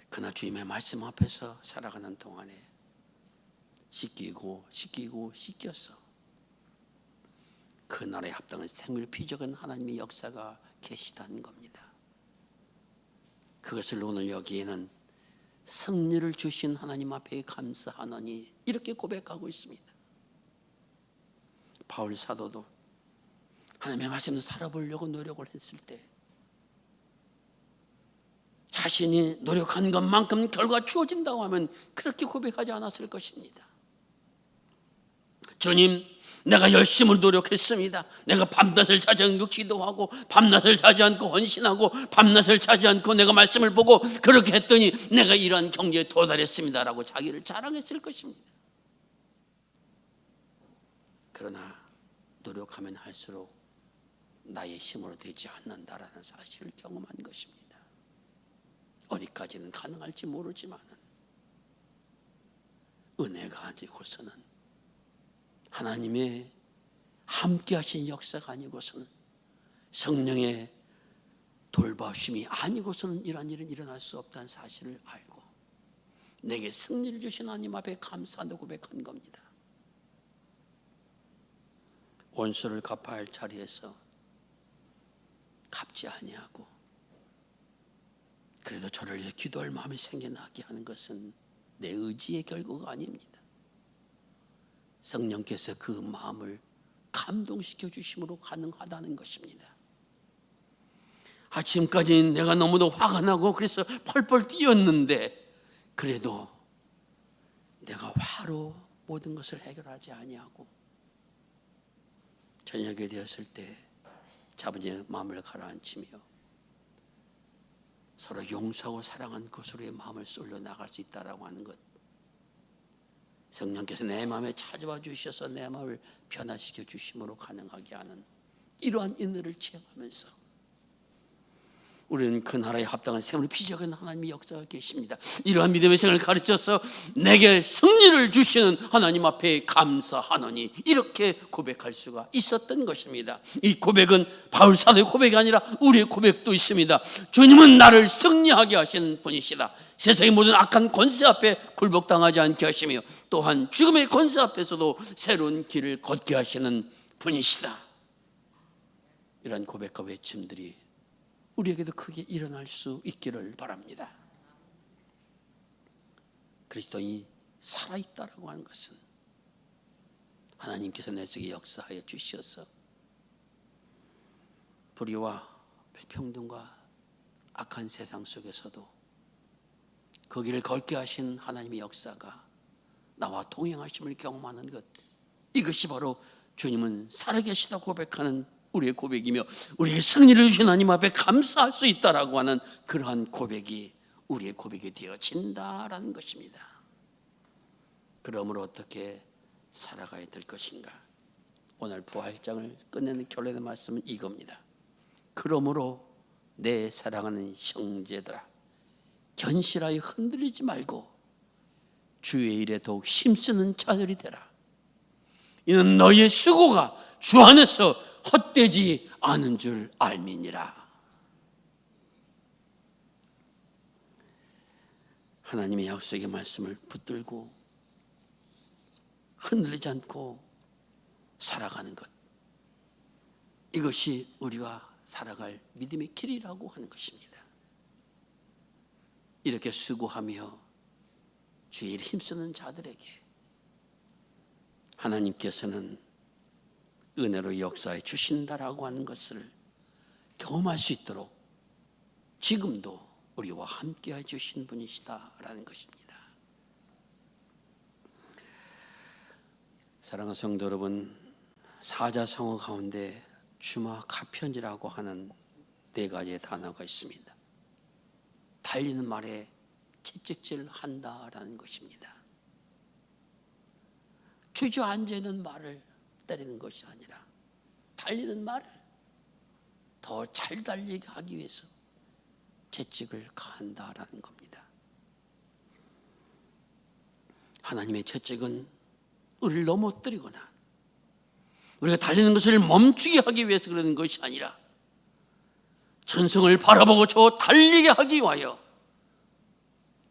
그러나 주님의 말씀 앞에서 살아가는 동안에 씻겨서 그 나라에 합당한 생명을 피적은 하나님의 역사가 계시다는 겁니다. 그것을 오늘 여기에는 승리를 주신 하나님 앞에 감사하노니 이렇게 고백하고 있습니다. 바울 사도도 하나님의 말씀을 살아보려고 노력을 했을 때 자신이 노력한 것만큼 결과가 주어진다고 하면 그렇게 고백하지 않았을 것입니다. 주님, 내가 열심을 노력했습니다. 내가 밤낮을 자지 않고 기도하고 밤낮을 자지 않고 헌신하고 밤낮을 자지 않고 내가 말씀을 보고 그렇게 했더니 내가 이러한 경지에 도달했습니다라고 자기를 자랑했을 것입니다. 그러나 노력하면 할수록 나의 힘으로 되지 않는다라는 사실을 경험한 것입니다. 어디까지는 가능할지 모르지만 은혜가 아니고서는, 하나님의 함께 하신 역사가 아니고서는, 성령의 돌보심이 아니고서는 이러한 일은 일어날 수 없다는 사실을 알고 내게 승리를 주신 하나님 앞에 감사한다고 고백한 겁니다. 원수를 갚아야 할 자리에서 갚지 아니하고 그래도 저를 위해 기도할 마음이 생겨나게 하는 것은 내 의지의 결과가 아닙니다. 성령께서 그 마음을 감동시켜 주심으로 가능하다는 것입니다. 지금까지 내가 너무도 화가 나고 그래서 펄펄 뛰었는데 그래도 내가 화로 모든 것을 해결하지 아니하고 저녁에 되었을 때 자부의 마음을 가라앉히며 서로 용서하고 사랑한 것으로의 마음을 쏠려 나갈 수 있다라고 하는 것, 성령께서 내 마음에 찾아와 주셔서 내 마음을 변화시켜 주심으로 가능하게 하는 이러한 은혜를 체험하면서 우리는 그 나라에 합당한 생을 피지어가는 하나님의 역사가 계십니다. 이러한 믿음의 생을 가르쳐서 내게 승리를 주시는 하나님 앞에 감사하노니 이렇게 고백할 수가 있었던 것입니다. 이 고백은 바울 사도의 고백이 아니라 우리의 고백도 있습니다. 주님은 나를 승리하게 하시는 분이시다. 세상의 모든 악한 권세 앞에 굴복당하지 않게 하시며 또한 죽음의 권세 앞에서도 새로운 길을 걷게 하시는 분이시다. 이런 고백과 외침들이 우리에게도 크게 일어날 수 있기를 바랍니다. 그리스도인이 살아있다라고 하는 것은 하나님께서 내 속에 역사하여 주셔서 불의와 불평등과 악한 세상 속에서도 그 길을 걷게 하신 하나님의 역사가 나와 동행하심을 경험하는 것, 이것이 바로 주님은 살아계시다 고백하는 우리의 고백이며 우리에게 승리를 주신 하나님 앞에 감사할 수 있다라고 하는 그러한 고백이 우리의 고백이 되어진다라는 것입니다. 그러므로 어떻게 살아가야 될 것인가? 오늘 부활장을 끝내는 결론의 말씀은 이겁니다. 그러므로 내 사랑하는 형제들아, 견실하여 흔들리지 말고 주의 일에 더욱 힘쓰는 자들이 되라. 이는 너희의 수고가 주 안에서 헛되지 않은 줄 알미니라. 하나님의 약속의 말씀을 붙들고 흔들리지 않고 살아가는 것, 이것이 우리가 살아갈 믿음의 길이라고 하는 것입니다. 이렇게 수고하며 주의 일 힘쓰는 자들에게 하나님께서는 은혜로 역사해 주신다라고 하는 것을 경험할 수 있도록 지금도 우리와 함께 해 주신 분이시다라는 것입니다. 사랑하는 성도 여러분, 사자성어 가운데 주마 가편이라고 하는 4가지의 단어가 있습니다. 달리는 말에 채찍질 한다라는 것입니다. 주저앉아 있는 말을 때리는 것이 아니라 달리는 말을 더 잘 달리게 하기 위해서 채찍을 가한다라는 겁니다. 하나님의 채찍은 우리를 넘어뜨리거나 우리가 달리는 것을 멈추게 하기 위해서 그러는 것이 아니라 천성을 바라보고 저 달리게 하기 위하여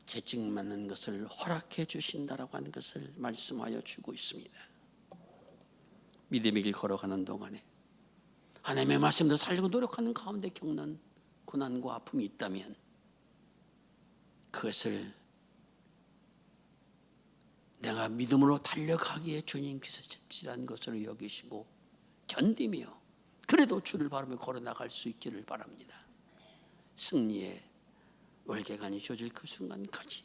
채찍 맞는 것을 허락해 주신다라고 하는 것을 말씀하여 주고 있습니다. 믿음의 길 걸어가는 동안에 하나님의 말씀도 살려고 노력하는 가운데 겪는 고난과 아픔이 있다면 그것을 내가 믿음으로 달려가기에 주님께서 채찍이라는 것으로 여기시고 견디며 그래도 주를 바라며 걸어나갈 수 있기를 바랍니다. 승리의 월계관이 조질 그 순간까지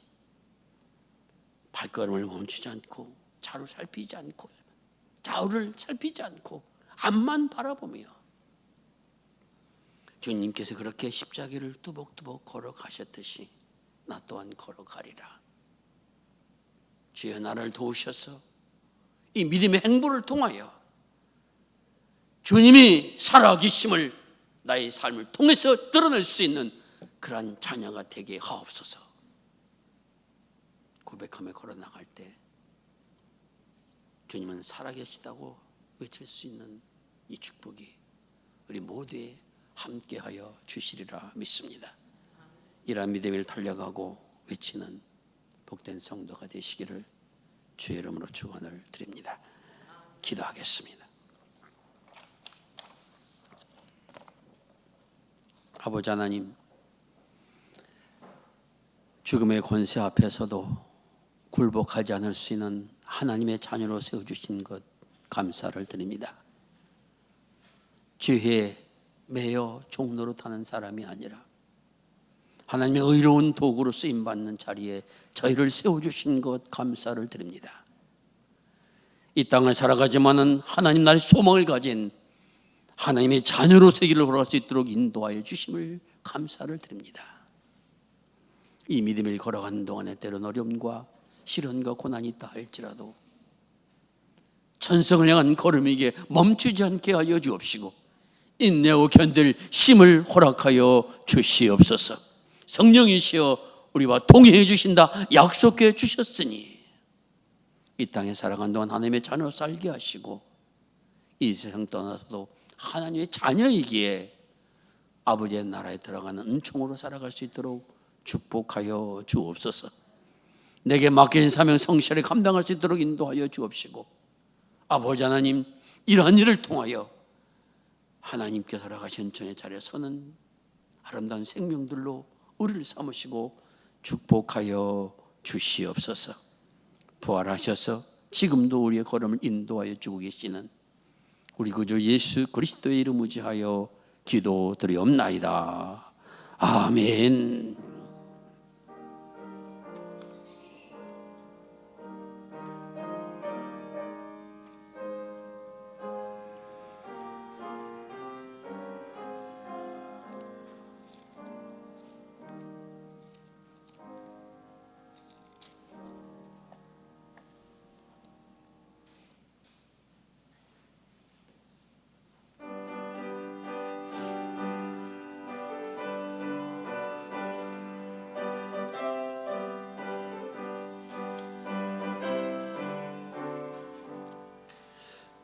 발걸음을 멈추지 않고 좌우를 살피지 않고 앞만 바라보며 주님께서 그렇게 십자가를 뚜벅뚜벅 걸어가셨듯이 나 또한 걸어가리라. 주여 나를 도우셔서 이 믿음의 행보를 통하여 주님이 살아계심을 나의 삶을 통해서 드러낼 수 있는 그러한 자녀가 되게 하옵소서. 고백하며 걸어나갈 때 주님은 살아계시다고 외칠 수 있는 이 축복이 우리 모두에 함께하여 주시리라 믿습니다. 이러한 믿음을 달려가고 외치는 복된 성도가 되시기를 주의 이름으로 축원을 드립니다. 기도하겠습니다. 아버지 하나님, 죽음의 권세 앞에서도 굴복하지 않을 수 있는 하나님의 자녀로 세워주신 것 감사를 드립니다. 죄에 매여 종로로 타는 사람이 아니라 하나님의 의로운 도구로 쓰임받는 자리에 저희를 세워주신 것 감사를 드립니다. 이 땅을 살아가지만은 하나님 나라의 소망을 가진 하나님의 자녀로 세기를 걸어갈 수 있도록 인도하여 주심을 감사를 드립니다. 이 믿음을 걸어가는 동안에 때론 어려움과 시련과 고난이 있다 할지라도 천성을 향한 걸음이기에 멈추지 않게 하여 주옵시고 인내하고 견딜 힘을 허락하여 주시옵소서. 성령이시여 우리와 동행해 주신다 약속해 주셨으니 이 땅에 살아간 동안 하나님의 자녀로 살게 하시고 이 세상 떠나서도 하나님의 자녀이기에 아버지의 나라에 들어가는 은총으로 살아갈 수 있도록 축복하여 주옵소서. 내게 맡긴 사명 성실히 감당할 수 있도록 인도하여 주옵시고 아버지 하나님, 이러한 일을 통하여 하나님께서 허락하신 전의 자리에 서는 아름다운 생명들로 우리를 삼으시고 축복하여 주시옵소서. 부활하셔서 지금도 우리의 걸음을 인도하여 주고 계시는 우리 구주 예수 그리스도의 이름 의지하여 기도드리옵나이다. 아멘.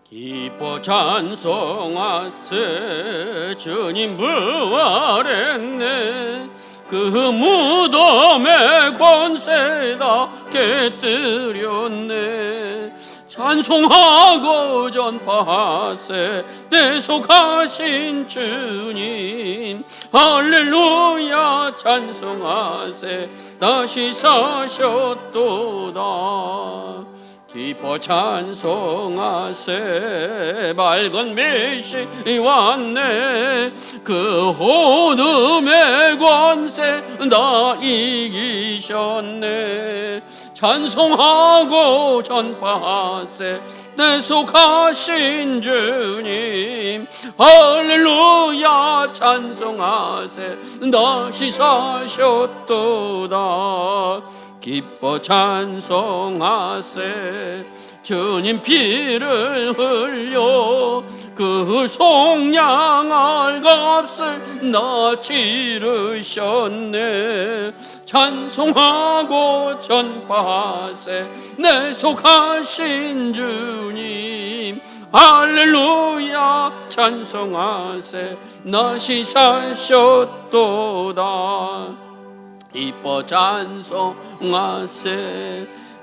기뻐 찬송하세 주님 부활했네. 그 무덤의 권세다 깨뜨렸네. 찬송하고 전파하세 대속하신 주님. 할렐루야 찬송하세 다시 사셨도다. 기뻐 찬송하세 맑은 메시 왔네. 그 어둠의 권세 다 이기셨네. 찬송하고 전파하세 대속하신 주님. 할렐루야 찬송하세 다시 사셨도다. 기뻐 찬송하세 주님 피를 흘려 그 속량할 값을 나 치르셨네. 찬송하고 전파하세 내속하신 주님. 할렐루야 찬송하세 다시 사셨도다. 기뻐 찬송하세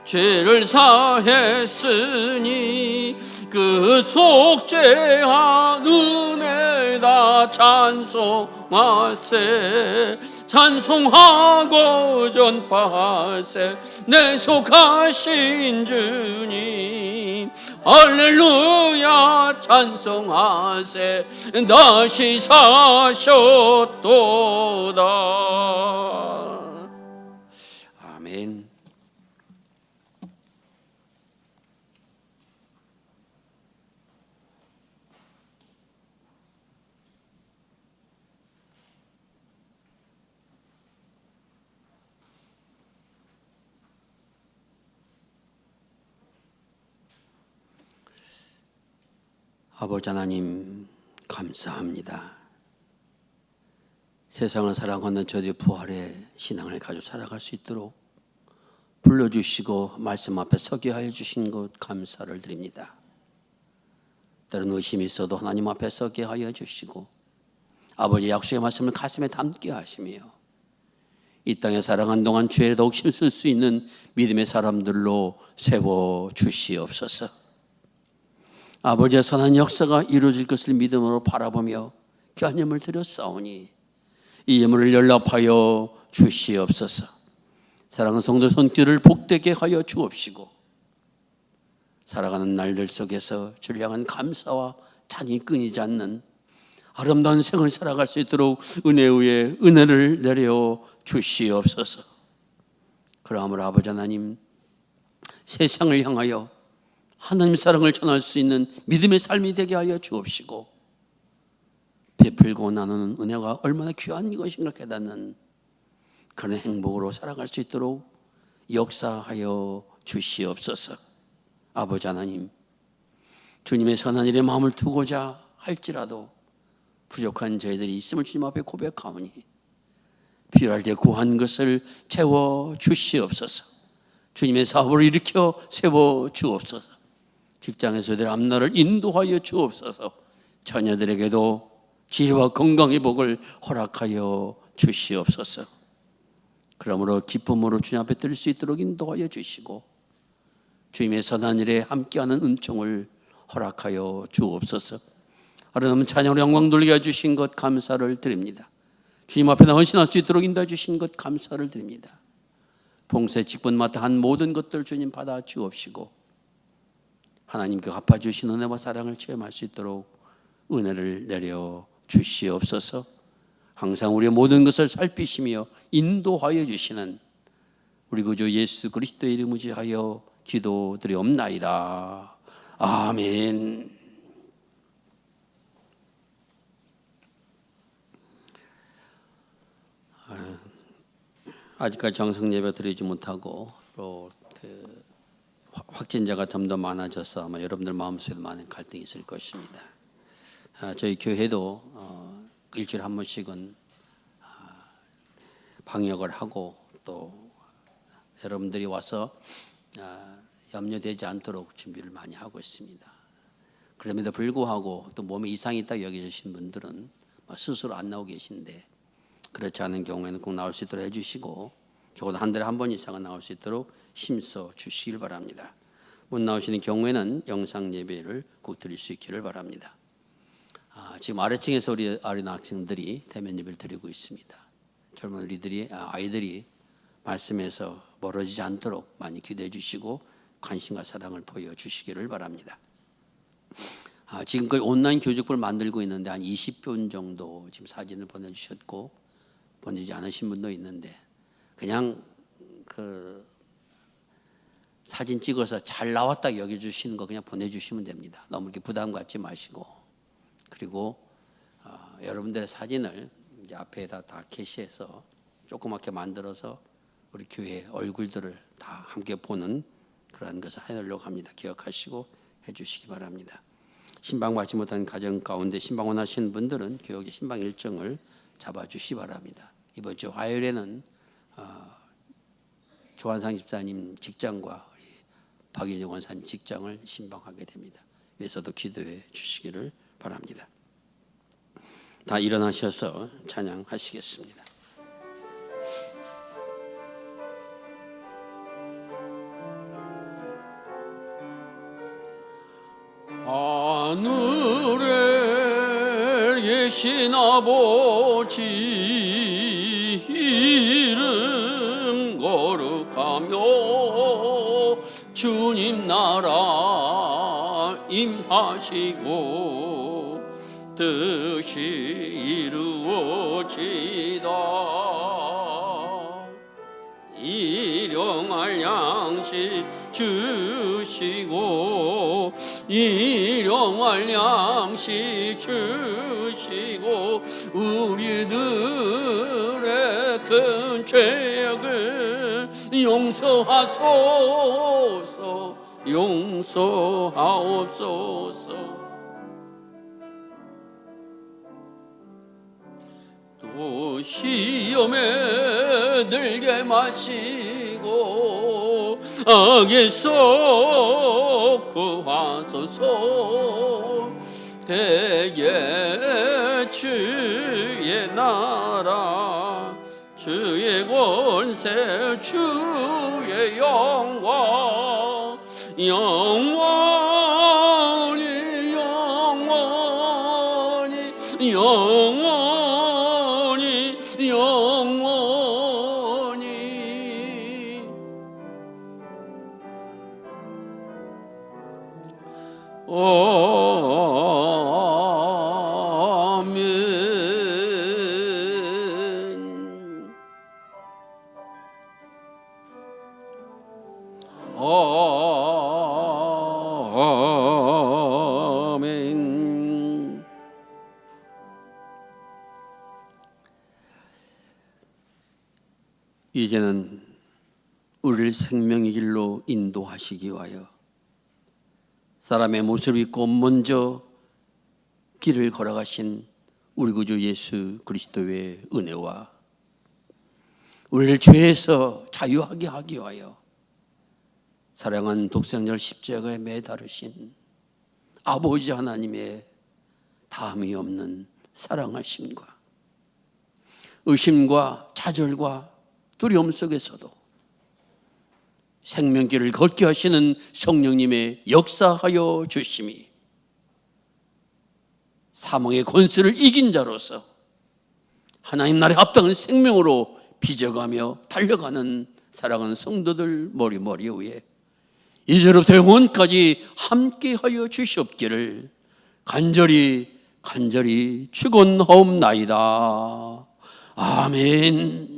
죄를 사했으니 그 속죄한 은혜다 찬송하세. 찬송하고 전파하세 내속하신 주님. 할렐루야 찬송하세 다시 사셨도다. 아멘. 아버지 하나님 감사합니다. 세상을 살아가는 저희 부활의 신앙을 가지고 살아갈 수 있도록 불러주시고 말씀 앞에 서게 하여 주신 것 감사를 드립니다. 때로는 의심이 있어도 하나님 앞에 서게 하여 주시고 아버지의 약속의 말씀을 가슴에 담게 하시며 이 땅에 살아가는 동안 죄에 더욱 힘쓸 수 있는 믿음의 사람들로 세워주시옵소서. 아버지의 선한 역사가 이루어질 것을 믿음으로 바라보며 귀한 예물을 드렸사오니 이 예물을 연락하여 주시옵소서. 사랑하는 성도 손길을 복되게 하여 주옵시고 살아가는 날들 속에서 주를 향한 감사와 찬이 끊이지 않는 아름다운 생을 살아갈 수 있도록 은혜 위에 은혜를 내려 주시옵소서. 그러므로 아버지 하나님 세상을 향하여 하나님의 사랑을 전할 수 있는 믿음의 삶이 되게 하여 주옵시고 베풀고 나누는 은혜가 얼마나 귀한 것인가 깨닫는 그런 행복으로 살아갈 수 있도록 역사하여 주시옵소서. 아버지 하나님 주님의 선한 일에 마음을 두고자 할지라도 부족한 저희들이 있음을 주님 앞에 고백하오니 필요할 때 구한 것을 채워 주시옵소서. 주님의 사업을 일으켜 세워 주옵소서. 직장에서들 앞날을 인도하여 주옵소서. 자녀들에게도 지혜와 건강의 복을 허락하여 주시옵소서. 그러므로 기쁨으로 주님 앞에 드릴 수 있도록 인도하여 주시고 주님의 선한 일에 함께하는 은총을 허락하여 주옵소서. 아름다운 찬양으로 영광 돌리게 해주신 것 감사를 드립니다. 주님 앞에 헌신할 수 있도록 인도해 주신 것 감사를 드립니다. 봉사 직분마다 한 모든 것들 주님 받아 주옵시고 하나님께 갚아주신 은혜와 사랑을 체험할 수 있도록 은혜를 내려 주시옵소서. 항상 우리의 모든 것을 살피시며 인도하여 주시는 우리 구주 예수 그리스도의 이름을 지하여 기도드리옵나이다. 아멘. 아직까지 정성 예배 드리지 못하고 또 확진자가 좀 더 많아져서 아마 여러분들 마음속에 많은 갈등이 있을 것입니다. 저희 교회도 일주일에 한 번씩은 방역을 하고 또 여러분들이 와서 염려되지 않도록 준비를 많이 하고 있습니다. 그럼에도 불구하고 또 몸에 이상이 있다고 여겨지신 분들은 스스로 안 나오고 계신데 그렇지 않은 경우에는 꼭 나올 수 있도록 해주시고 적어도 한 달에 한 번 이상은 나올 수 있도록 힘써 주시길 바랍니다. 못 나오시는 경우에는 영상 예배를 꼭 드릴 수 있기를 바랍니다. 지금 아래층에서 우리 어린 학생들이 대면 예배를 드리고 있습니다. 젊은 우리들이 아이들이 말씀에서 멀어지지 않도록 많이 기도해 주시고 관심과 사랑을 보여주시기를 바랍니다. 지금까지 온라인 교직부를 만들고 있는데 한 20분 정도 지금 사진을 보내주셨고 보내지 않으신 분도 있는데 그냥 그 사진 찍어서 잘 나왔다 여겨주시는 거 그냥 보내주시면 됩니다. 너무 이렇게 부담 갖지 마시고 그리고 여러분들의 사진을 이제 앞에다 다 게시해서 조그맣게 만들어서 우리 교회 얼굴들을 다 함께 보는 그런 것을 해내려고 합니다. 기억하시고 해주시기 바랍니다. 신방 받지 못한 가정 가운데 신방 원하시는 분들은 교육의 신방 일정을 잡아주시기 바랍니다. 이번 주 화요일에는 조한상 집사님 직장과 박인영 원사님 직장을 신방하게 됩니다. 위에서도 기도해 주시기를 바랍니다. 다 일어나셔서 찬양하시겠습니다. 하늘에 계신 아버지 이름 거룩하며 주님 나라 임하시고 뜻이 이루어지다. 일용할 양식 주시고 일용할 양식 주시고 우리들의 큰 죄악을 용서하소서 용서하옵소서. 또 시험에 들게 마시고 악에서 구하소서. 대개 주의 나라 주의 권세 주의 영광 영원히 영원히 영원히 영원히 아멘. 아멘. 이제는 우리를 생명의 길로 인도하시기 위하여 사람의 모습을 입고 먼저 길을 걸어가신 우리 구주 예수 그리스도의 은혜와 우리를 죄에서 자유하게 하기 위하여 사랑하는 독생자를 십자가에 매달으신 아버지 하나님의 다함이 없는 사랑하심과 의심과 좌절과 두려움 속에서도 생명길을 걷게 하시는 성령님의 역사하여 주심이 사망의 권세를 이긴 자로서 하나님 나라에 합당한 생명으로 빚어가며 달려가는 사랑하는 성도들 머리 위에 이제로부터 영원까지 함께하여 주시옵기를 간절히 축원하옵나이다. 아멘.